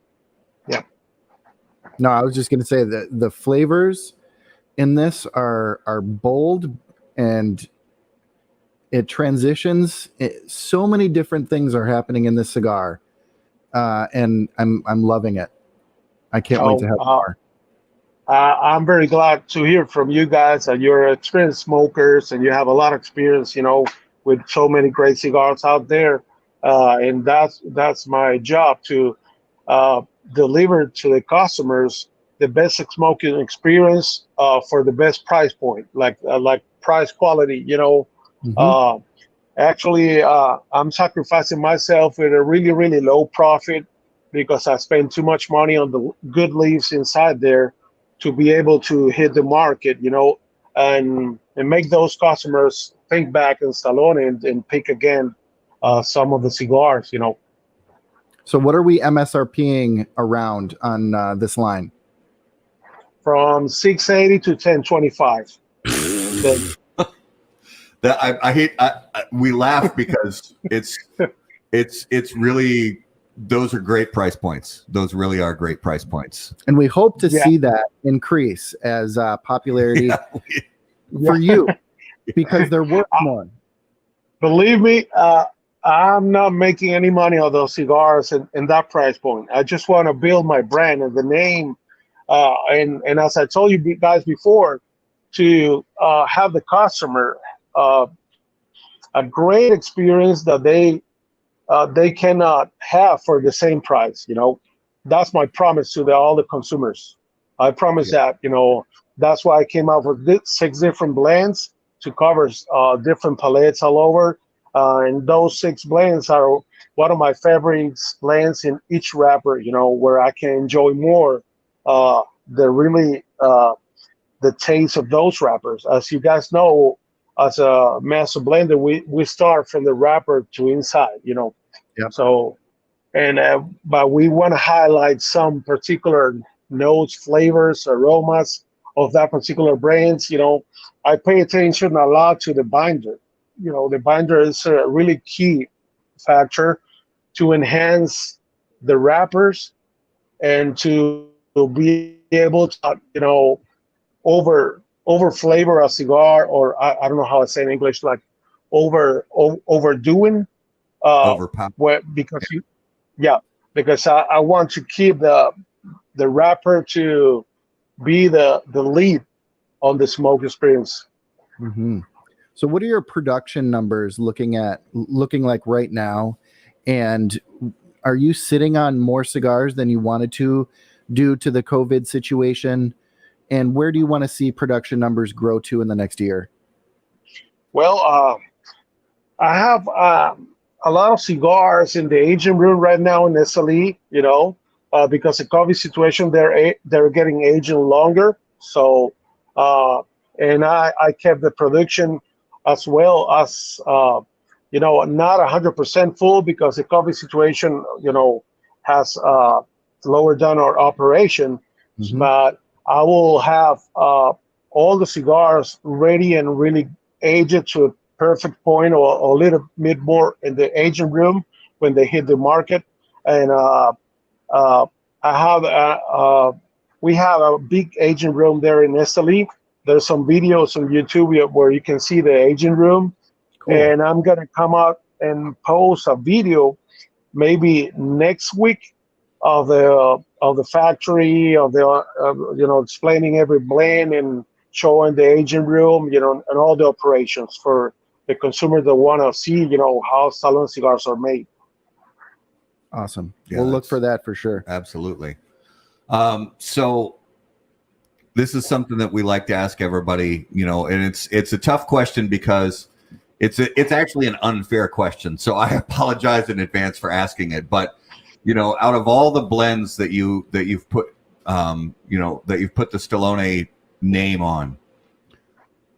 No, I was just gonna say that the flavors in this are bold and it transitions. So many different things are happening in this cigar, and I'm loving it. I can't wait to have more. I'm very glad to hear from you guys. You're experienced smokers, and you have a lot of experience, with so many great cigars out there. And that's my job to deliver to the customers the best smoking experience for the best price point, like price quality, Actually, I'm sacrificing myself with a really, really low profit because I spend too much money on the good leaves inside there to be able to hit the market, and make those customers think back in Stallone and pick again some of the cigars, So what are we MSRPing around on this line? From 680 to 1025. That I hate. We laugh because it's really, those are great price points. Those really are great price points. And we hope to see that increase as popularity for you because they're worth more. Believe me, I'm not making any money on those cigars in that price point. I just want to build my brand and the name. And as I told you guys before, to have the customer a great experience that they cannot have for the same price. That's my promise to all the consumers. I promise that. That's why I came out with 6 different blends to cover different palettes all over. And those 6 blends are one of my favorite blends in each wrapper. Where I can enjoy more the taste of those wrappers. As you guys know, as a master blender, we start from the wrapper to inside, Yep. So, but we want to highlight some particular notes, flavors, aromas of that particular brands. I pay attention a lot to the binder. The binder is a really key factor to enhance the wrappers and to be able to, over flavor a cigar, or I don't know how I say in English, like overdoing. Because I want to keep the wrapper to be the lead on the smoke experience. Mm-hmm. So what are your production numbers looking like right now? And are you sitting on more cigars than you wanted to due to the COVID situation? And where do you want to see production numbers grow to in the next year? Well, I have a lot of cigars in the aging room right now in SLE, because the COVID situation, they're getting aging longer. So, and I kept the production as well as, not 100% full because the COVID situation, has lowered down our operation. Mm-hmm. But I will have all the cigars ready and really aged to a perfect point, or a little bit more in the aging room when they hit the market. And uh, I have we have a big aging room there in Italy. There's some videos on YouTube where you can see the aging room. Cool. And I'm gonna come out and post a video maybe next week of the factory, of the explaining every blend and showing the aging room, and all the operations for the consumer that want to see, how Stallone cigars are made. Awesome. Yeah, we'll look for that for sure. Absolutely. So this is something that we like to ask everybody, and it's a tough question because it's actually an unfair question. So I apologize in advance for asking it, but out of all the blends that you've put that you've put the Stallone name on,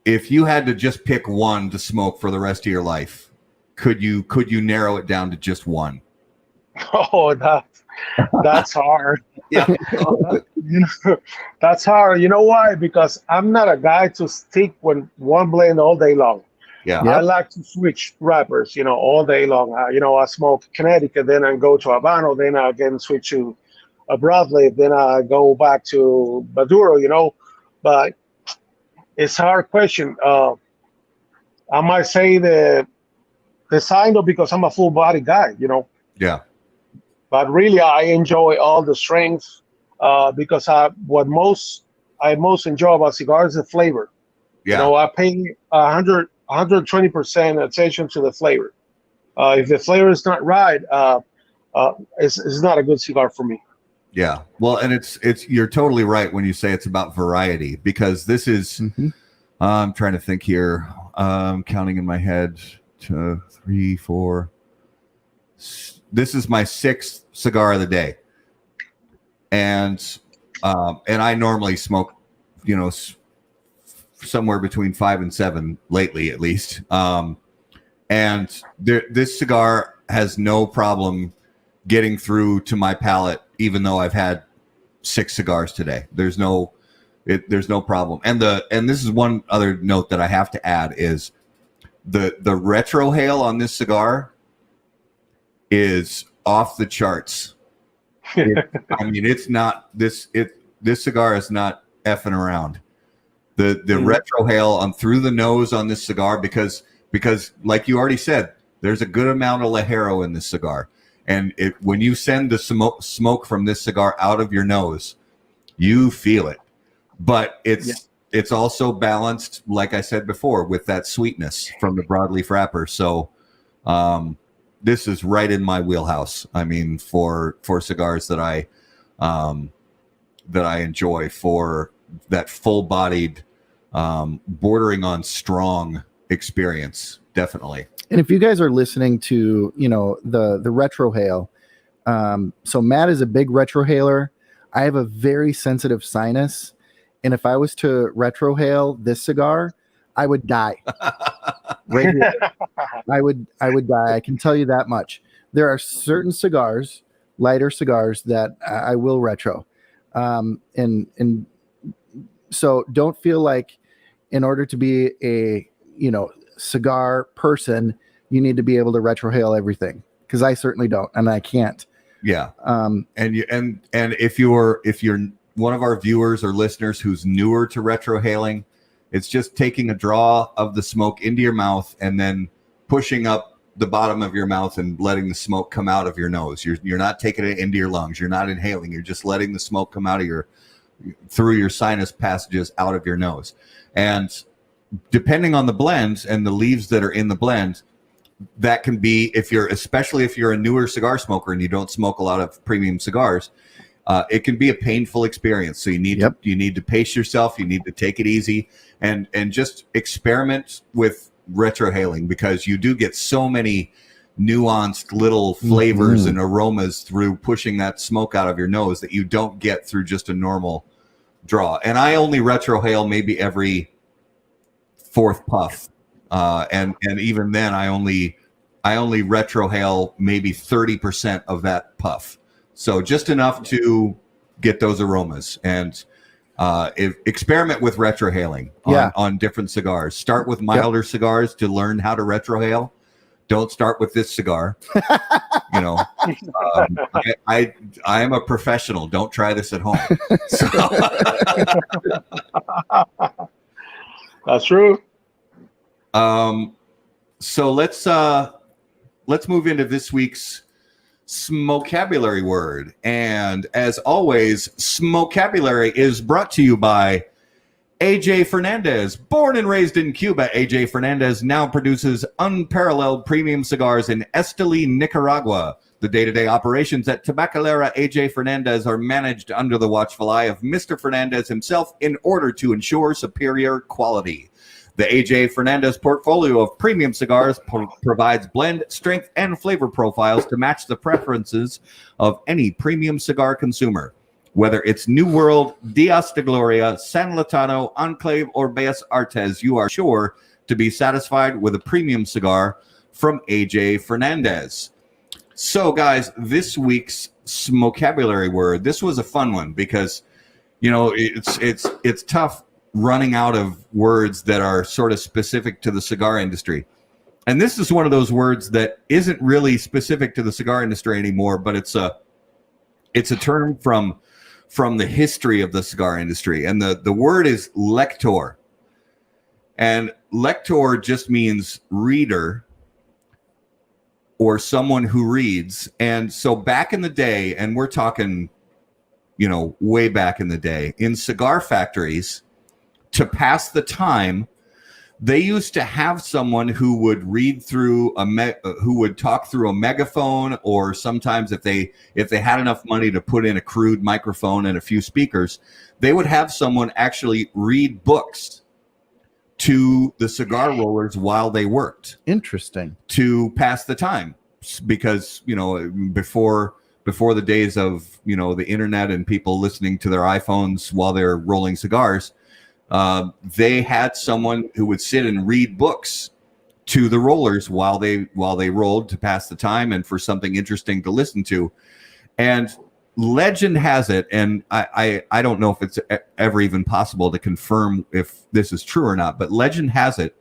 if you had to just pick one to smoke for the rest of your life, could you narrow it down to just one? Oh, that's hard. Yeah. That's hard. You know why? Because I'm not a guy to stick with one blend all day long. Yeah. I like to switch wrappers, all day long. I smoke Connecticut, then I go to Habano, then I again switch to a broadleaf, then I go back to Maduro, But it's a hard question. I might say the Signo because I'm a full body guy, Yeah. But really, I enjoy all the strengths because what I most enjoy about cigars is the flavor. Yeah. I pay 120% attention to the flavor. If the flavor is not right, it's not a good cigar for me. Yeah. Well, and it's you're totally right when you say it's about variety, because this is I'm trying to think here. Counting in my head, 2, 3, 4. This is my 6th cigar of the day, and I normally smoke, somewhere between 5 and 7 lately, at least. And this cigar has no problem getting through to my palate, even though I've had 6 cigars today. There's no problem. And this is one other note that I have to add is the retrohale on this cigar is off the charts. It's not this cigar is not effing around. The retrohale on through the nose on this cigar, because like you already said, there's a good amount of Ligero in this cigar, and when you send the smoke from this cigar out of your nose, you feel it. But it's also balanced, like I said before, with that sweetness from the broadleaf wrapper. So this is right in my wheelhouse. For cigars that I enjoy, for that full-bodied, bordering on strong experience, definitely. And if you guys are listening to the retrohale, so Matt is a big retrohaler. I have a very sensitive sinus, and if I was to retrohale this cigar, I would die. Right here. I would die. I can tell you that much. There are certain cigars, lighter cigars, that I will retro. And so don't feel like in order to be a, cigar person, you need to be able to retrohale everything, because I certainly don't, and I can't. Yeah. And if you're one of our viewers or listeners who's newer to retrohaling, it's just taking a draw of the smoke into your mouth and then pushing up the bottom of your mouth and letting the smoke come out of your nose. You're not taking it into your lungs. You're not inhaling. You're just letting the smoke come out of through your sinus passages out of your nose. And depending on the blends and the leaves that are in the blend, that can be, especially if you're a newer cigar smoker and you don't smoke a lot of premium cigars, it can be a painful experience. So you need to pace yourself. You need to take it easy and just experiment with retrohaling, because you do get so many nuanced little flavors and aromas through pushing that smoke out of your nose that you don't get through just a normal draw. And I only retrohale maybe every 4th puff, and even then I only retrohale maybe 30% of that puff. So just enough to get those aromas. And experiment with retrohaling on different cigars. Start with milder cigars to learn how to retrohale. Don't start with this cigar. I am a professional. Don't try this at home. So. That's true. So let's move into this week's Smokabulary word. And as always, Smokabulary is brought to you by AJ Fernandez. Born and raised in Cuba, AJ Fernandez now produces unparalleled premium cigars in Esteli, Nicaragua. The day-to-day operations at Tabacalera AJ Fernandez are managed under the watchful eye of Mr. Fernandez himself in order to ensure superior quality. The AJ Fernandez portfolio of premium cigars provides blend, strength, and flavor profiles to match the preferences of any premium cigar consumer. Whether it's New World, Dias de Gloria, San Latano, Enclave, or Bellas Artes, you are sure to be satisfied with a premium cigar from AJ Fernandez. So, guys, this week's Smokabulary word. This was a fun one because, it's tough running out of words that are sort of specific to the cigar industry. And this is one of those words that isn't really specific to the cigar industry anymore, but it's a term from the history of the cigar industry. And the word is lector. And lector just means reader or someone who reads. And so back in the day, and we're talking, way back in the day, in cigar factories, to pass the time, they used to have someone who would read through who would talk through a megaphone, or sometimes if they had enough money to put in a crude microphone and a few speakers, they would have someone actually read books to the cigar rollers while they worked. Interesting. To pass the time, because before the days of the internet and people listening to their iPhones while they're rolling cigars. They had someone who would sit and read books to the rollers while they rolled to pass the time and for something interesting to listen to. And legend has it, and I don't know if it's ever even possible to confirm if this is true or not, but legend has it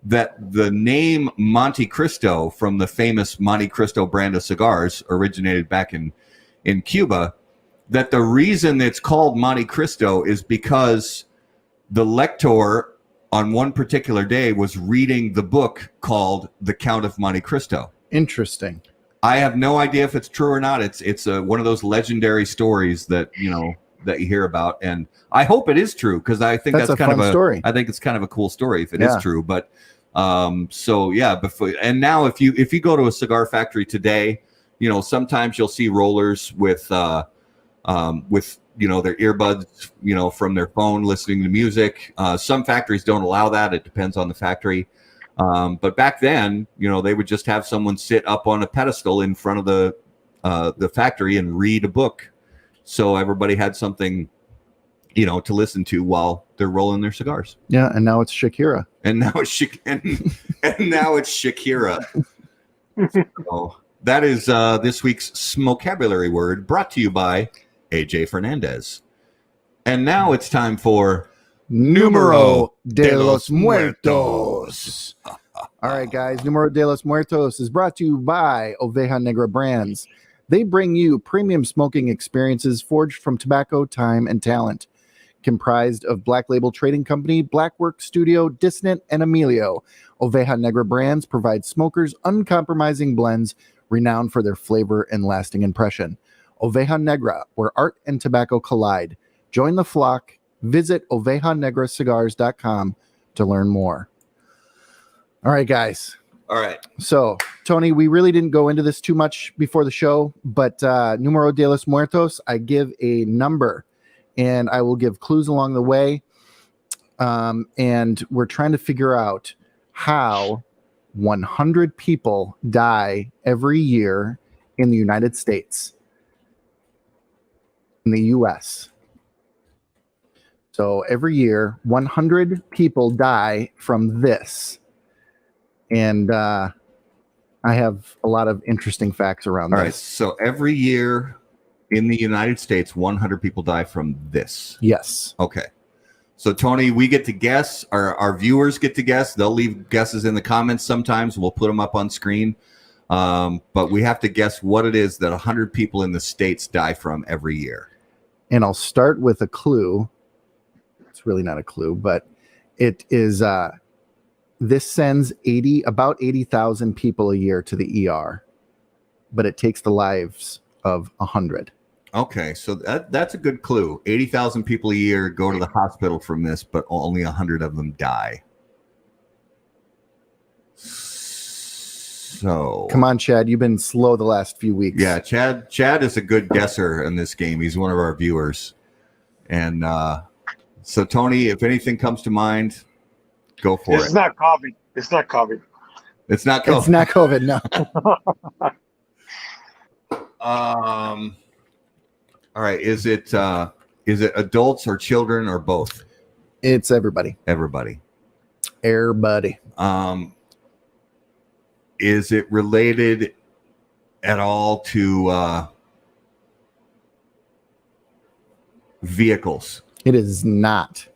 that the name Monte Cristo from the famous Monte Cristo brand of cigars originated back in Cuba, that the reason it's called Monte Cristo is because the lector on one particular day was reading the book called The Count of Monte Cristo. Interesting. I have no idea if it's true or not. It's one of those legendary stories that that you hear about, and I hope it is true because I think that's kind of a story. I think it's kind of a cool story if it is true. But so yeah, and now if you go to a cigar factory today, sometimes you'll see rollers with their earbuds, from their phone listening to music. Some factories don't allow that. It depends on the factory. But back then, they would just have someone sit up on a pedestal in front of the factory and read a book. So everybody had something, to listen to while they're rolling their cigars. Yeah. And now it's Shakira. And now it's Shakira. So that is this week's Smokabulary word, brought to you by AJ Fernandez. And now it's time for Numero de los Muertos. All right, guys. Numero de los Muertos is brought to you by Oveja Negra Brands. They bring you premium smoking experiences forged from tobacco, time, and talent. Comprised of Black Label Trading Company, Blackwork Studio, Dissonant, and Emilio, Oveja Negra Brands provides smokers uncompromising blends renowned for their flavor and lasting impression. Oveja Negra, where art and tobacco collide. Join the flock. Visit ovejanegracigars.com to learn more. All right, guys. All right. So, Tony, we really didn't go into this too much before the show, but Numero de los Muertos, I give a number, and I will give clues along the way. And we're trying to figure out how 100 people die every year in the United States. In the U.S. So every year, 100 people die from this. And I have a lot of interesting facts around this. All right. So every year, In the United States, 100 people die from this. Yes. Okay. So, Tony, we get to guess. Our viewers get to guess. They'll leave guesses in the comments sometimes. We'll put them up on screen. But we have to guess what it is that 100 people in the States die from every year. And I'll start with a clue. It's really not a clue, but it is this sends about 80,000 people a year to the ER, but it takes the lives of 100. Okay, so that's a good clue. 80,000 people a year go to the hospital from this, but only 100 of them die. So come on, Chad, you've been slow the last few weeks. Yeah, Chad is a good guesser in this game. He's one of our viewers. And so, Tony, if anything comes to mind, go for it. It's not COVID. It's not COVID. It's not COVID. It's not COVID, no. All right. Is it adults or children or both? It's everybody. Everybody. Everybody. Is it related at all to vehicles? It is not.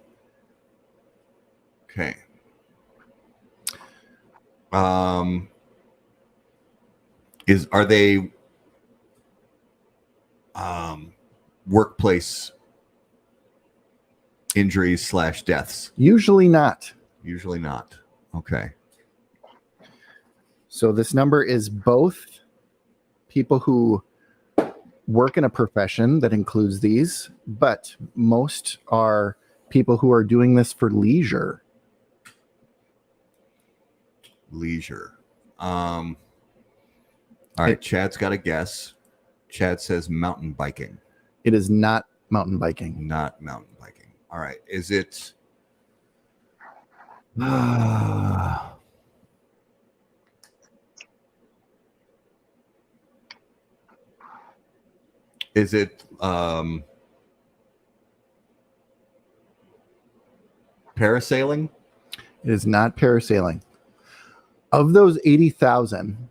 Okay. Are they workplace injuries / deaths? Usually not. Usually not. Okay. So this number is both people who work in a profession that includes these, but most are people who are doing this for leisure. Leisure. All right, Chad's got a guess. Chad says mountain biking. It is not mountain biking. Not mountain biking. All right. Is it is it parasailing? It is not parasailing. Of those 80,000,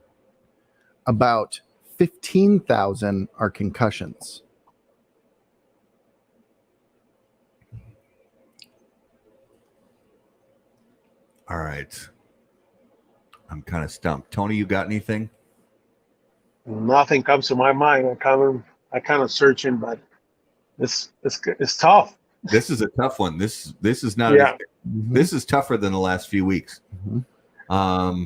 about 15,000 are concussions. All right. I'm kind of stumped. Tony, you got anything? Nothing comes to my mind. I kind of searching, but it's tough. This is a tough one. This is not. Yeah. This is tougher than the last few weeks. Mm-hmm.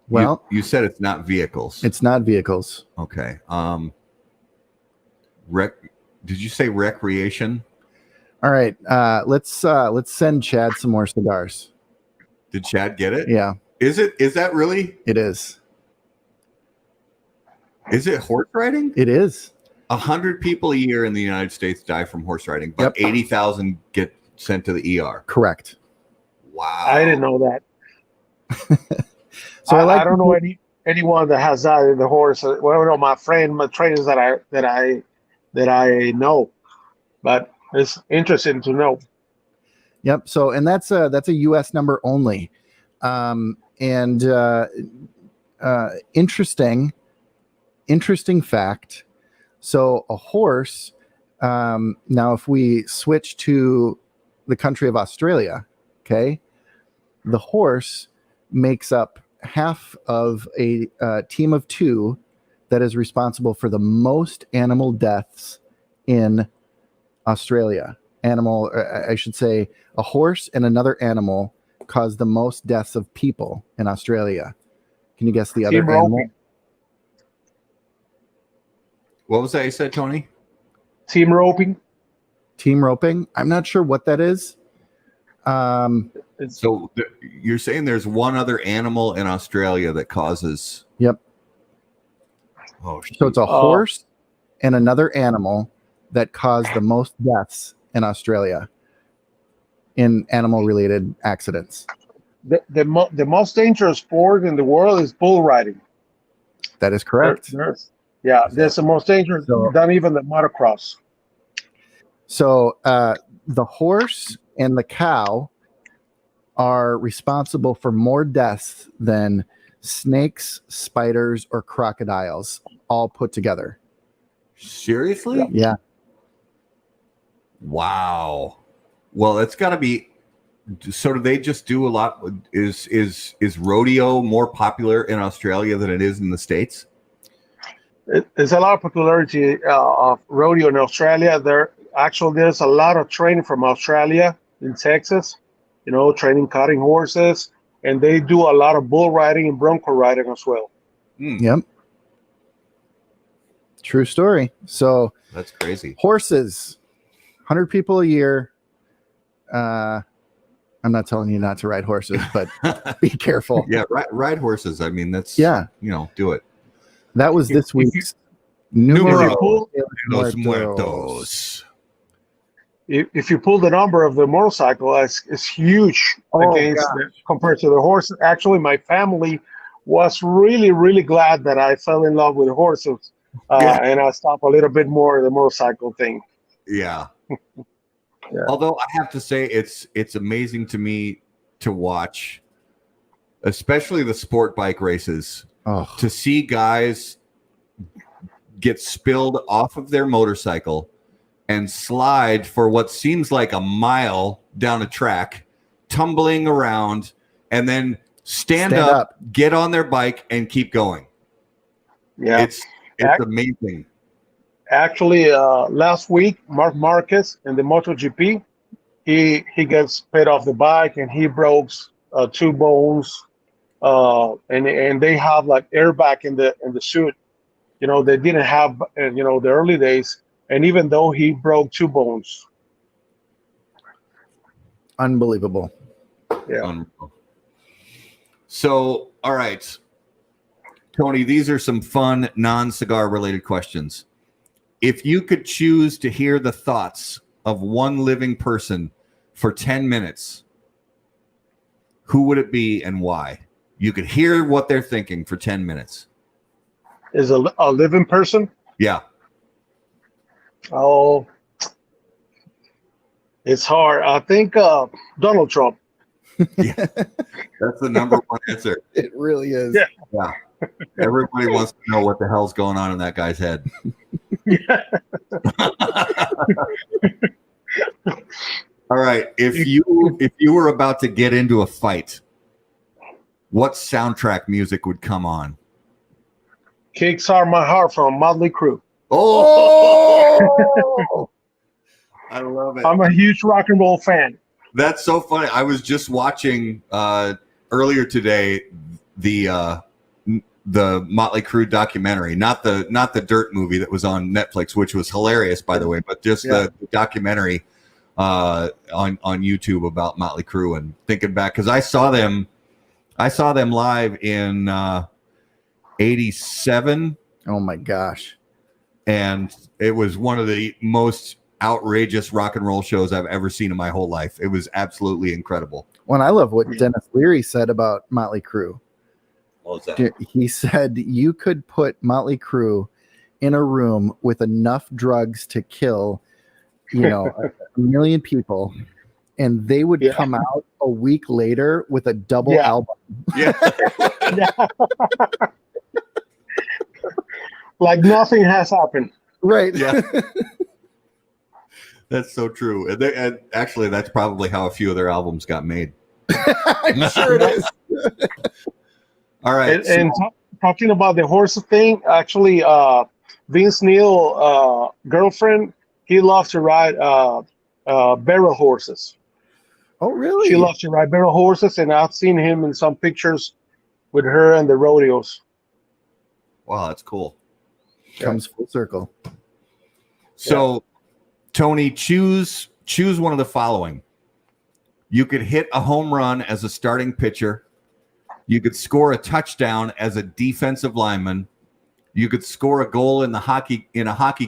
Well, you said it's not vehicles. It's not vehicles. Okay. Did you say recreation? All right. Let's send Chad some more cigars. Did Chad get it? Yeah. Is that really? It is. Is it horse riding? It is. 100 people a year in the United States die from horse riding, but 80,000 get sent to the ER. Correct. Wow. I didn't know that. So I don't know anyone that has that in the horse. Well, no, my trainers that I know, but it's interesting to know. Yep. So, and that's a U.S. number only, interesting fact. So, a horse. Now, if we switch to the country of Australia, okay, the horse makes up half of a team of two that is responsible for the most animal deaths in Australia. I should say a horse and another animal cause the most deaths of people in Australia. Can you guess the other animal? What was that you said, Tony? Team roping. Team roping. I'm not sure what that is. So you're saying there's one other animal in Australia that causes. Yep. Oh, shoot. So it's a horse and another animal that cause the most deaths in Australia in animal-related accidents. The most dangerous sport in the world is bull riding. That is correct. That's the most dangerous than even the motocross. So the horse and the cow are responsible for more deaths than snakes, spiders, or crocodiles all put together. Seriously? Yeah. Wow. Well, it's got to be. So do they just do a lot? Is rodeo more popular in Australia than it is in the States? There's a lot of popularity of rodeo in Australia. There's a lot of training from Australia in Texas, training cutting horses, and they do a lot of bull riding and bronco riding as well. Yep. True story. So that's crazy. Horses, 100 people a year. I'm not telling you not to ride horses, but be careful. Yeah, ride horses. I mean, that's do it. That was this week's Número de los Muertos. If you pull the number of the motorcycle, it's huge compared to the horse. Actually, my family was really, really glad that I fell in love with horses, and I stopped a little bit more of the motorcycle thing. Yeah. Yeah. Although I have to say it's amazing to me to watch, especially the sport bike races, to see guys get spilled off of their motorcycle and slide for what seems like a mile down a track, tumbling around, and then stand up, get on their bike, and keep going. Yeah, it's amazing. Actually, last week, Mark Marquez in the MotoGP, he gets paid off the bike and he broke 2 bones, and they have like airbag in the suit. They didn't have the early days, and even though he broke 2 bones. Unbelievable. Yeah. Unbelievable. So, all right, Tony, these are some fun non-cigar related questions. If you could choose to hear the thoughts of one living person for 10 minutes, who would it be and why? You could hear what they're thinking for 10 minutes. Is a living person? Yeah. Oh, it's hard. I think Donald Trump. Yeah, that's the number one answer. It really is. Yeah. Everybody wants to know what the hell's going on in that guy's head. Yeah. All right. If you were about to get into a fight, what soundtrack music would come on? Kicks Are My Heart from Motley Crue. Oh! I love it. I'm a huge rock and roll fan. That's so funny. I was just watching earlier today the Motley Crue documentary, not the Dirt movie that was on Netflix, which was hilarious, by the way, but just the documentary on YouTube about Motley Crue, and thinking back because I saw them live in '87. Oh my gosh! And it was one of the most outrageous rock and roll shows I've ever seen in my whole life. It was absolutely incredible. Well, I love what Dennis Leary said about Motley Crue. What was that? He said you could put Motley Crue in a room with enough drugs to kill, a million people, and they would come out a week later with a double album. Yeah. Like nothing has happened. Right. Yeah. That's so true. And actually, that's probably how a few of their albums got made. I'm sure it is. All right. And talking about the horse thing, actually, Vince Neil, girlfriend, he loves to ride barrel horses. Oh, really? She loves to ride barrel horses, and I've seen him in some pictures with her and the rodeos. Wow, that's cool. Comes full circle. So, Tony, choose one of the following. You could hit a home run as a starting pitcher. You could score a touchdown as a defensive lineman. You could score a goal in a hockey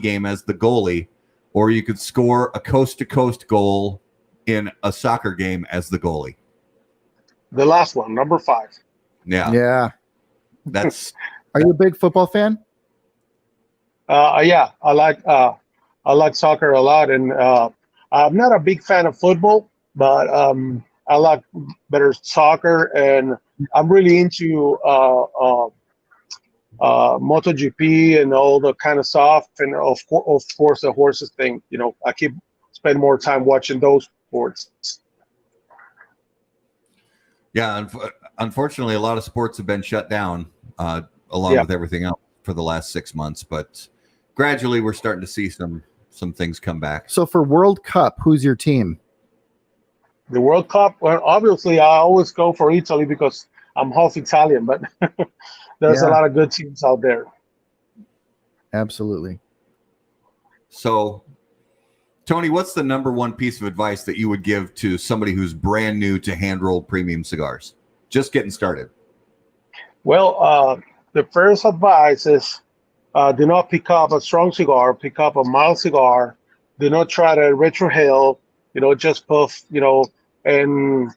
game as the goalie, or you could score a coast-to-coast goal in a soccer game as the goalie. The last one, number 5. Yeah. Yeah. That's. Are you a big football fan? Yeah, I like soccer a lot, and I'm not a big fan of football, but I like better soccer and I'm really into MotoGP and all the kind of stuff, and of course the horses thing. You know, I spend more time watching those sports. Yeah, unfortunately, a lot of sports have been shut down, along with everything else for the last 6 months. But gradually, we're starting to see some things come back. So for World Cup, who's your team? The World Cup, well, obviously, I always go for Italy because I'm half Italian, but there's a lot of good teams out there. Absolutely. So, Tony, what's the number one piece of advice that you would give to somebody who's brand new to hand-rolled premium cigars, just getting started? Well, the first advice is do not pick up a strong cigar, pick up a mild cigar. Do not try to retrohale, just puff, and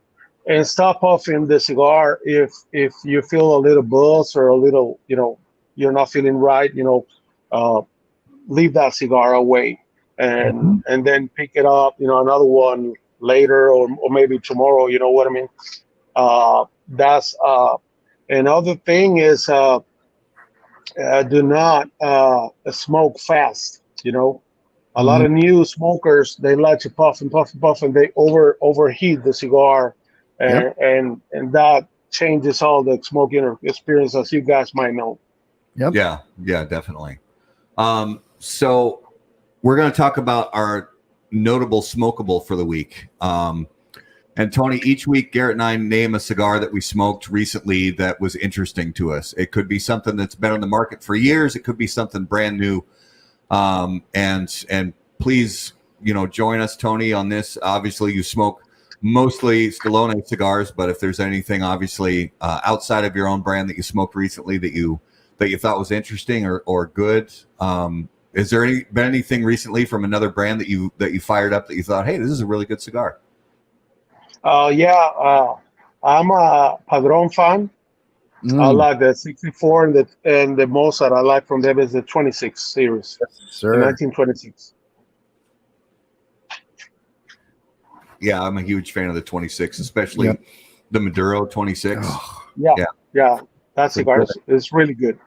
stop puffing the cigar if you feel a little buzz or a little, you're not feeling right, leave that cigar away and then pick it up, another one later or maybe tomorrow, you know what I mean? That's another thing is do not smoke fast, A lot of new smokers, they like to puff and puff and puff, and they overheat the cigar, and that changes all the smoking experience, as you guys might know. Yep. Yeah, definitely. So we're going to talk about our notable smokable for the week. And Tony, each week, Garrett and I name a cigar that we smoked recently that was interesting to us. It could be something that's been on the market for years. It could be something brand new. And please, join us, Tony, on this. Obviously, you smoke mostly Stallone cigars, but if there's anything, obviously, outside of your own brand that you smoked recently that you thought was interesting or good, is there been anything recently from another brand that you fired up that you thought, hey, this is a really good cigar? I'm a Padron fan. I like the 64, and the most that I like from them is the 26 series, the 1926. Yeah, I'm a huge fan of the 26, especially the Maduro 26. Oh, yeah, that cigar is really good.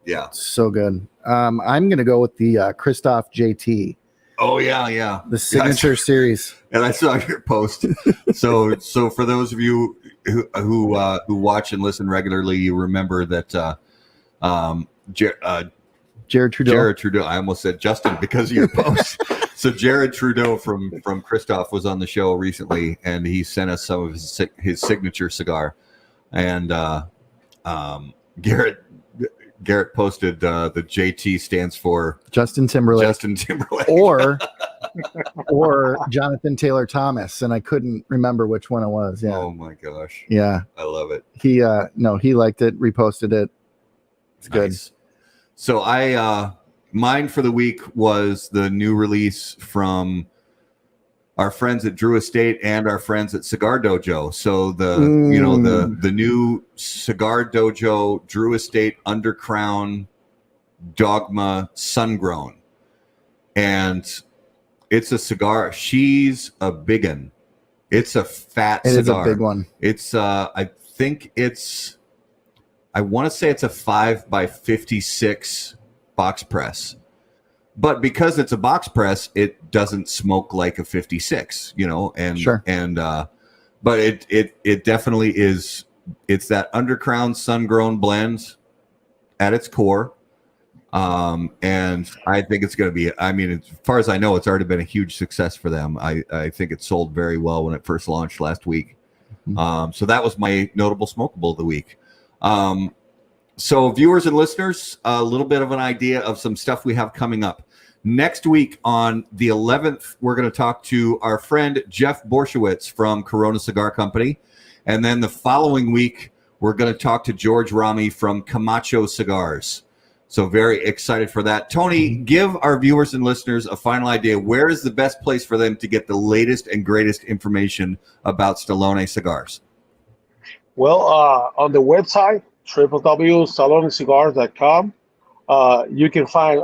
Yeah, so good. I'm gonna go with the Christoph JT. Oh yeah, the signature series. And I saw your post. So for those of you who watch and listen regularly, you remember that Jared Trudeau. I almost said Justin because of your post. So Jared Trudeau from Christoph was on the show recently, and he sent us some of his signature cigar. And Garrett posted the JT stands for Justin Timberlake, or Jonathan Taylor Thomas, and I couldn't remember which one it was. Yeah. Oh my gosh. Yeah. I love it. He liked it, reposted it. It's nice. Good. So mine for the week was the new release from our friends at Drew Estate and our friends at Cigar Dojo. So the new Cigar Dojo Drew Estate Undercrown Dogma Sungrown. And it's a cigar. She's a big one. It's a fat cigar. It is a big one. It's I want to say it's a 5x56 box press. But because it's a box press, it doesn't smoke like a 56, and sure. And but it definitely is. It's that undercrown sun-grown blend at its core, and I think it's going to be. I mean, as far as I know, it's already been a huge success for them. I think it sold very well when it first launched last week. Mm-hmm. So that was my notable smokable of the week. So viewers and listeners, a little bit of an idea of some stuff we have coming up. Next week on the 11th, we're going to talk to our friend Jeff Borshowitz from Corona Cigar Company. And then the following week, we're going to talk to George Rami from Camacho Cigars. So very excited for that. Tony, give our viewers and listeners a final idea. Where is the best place for them to get the latest and greatest information about Stallone Cigars? Well, on the website, www.stallonecigars.com. You can find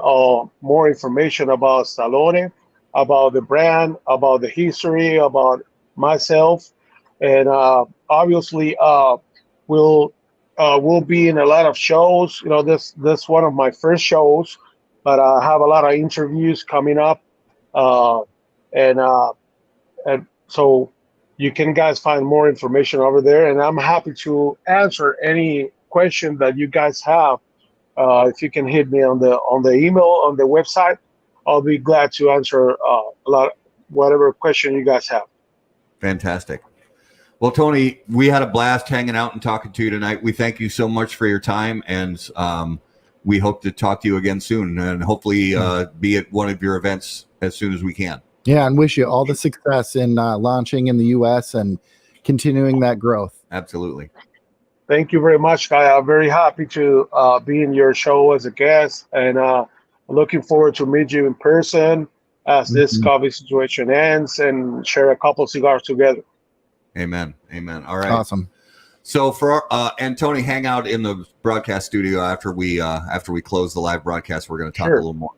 more information about Stallone, about the brand, about the history, about myself. And obviously, we'll be in a lot of shows. This one of my first shows, but I have a lot of interviews coming up, and so you can guys find more information over there. And I'm happy to answer any question that you guys have. If you can hit me on the email on the website, I'll be glad to answer whatever question you guys have. Fantastic. Well, Tony, we had a blast hanging out and talking to you tonight. We thank you so much for your time, and we hope to talk to you again soon, and hopefully be at one of your events as soon as we can. Yeah, and wish you all the success in launching in the U.S. and continuing that growth. Absolutely. Thank you very much, Guy. I'm very happy to be in your show as a guest, and looking forward to meet you in person as this COVID situation ends and share a couple of cigars together. Amen. Amen. All right. Awesome. So for and Tony, hang out in the broadcast studio after we close the live broadcast. We're going to talk a little more.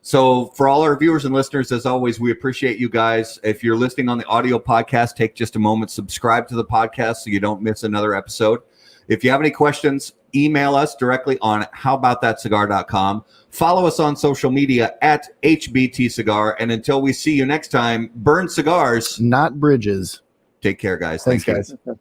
So for all our viewers and listeners, as always, we appreciate you guys. If you're listening on the audio podcast, take just a moment, subscribe to the podcast so you don't miss another episode. If you have any questions, email us directly on howaboutthatcigar.com. Follow us on social media at HBT Cigar. And until we see you next time, burn cigars, not bridges. Take care, guys. Thanks, Thank you. guys.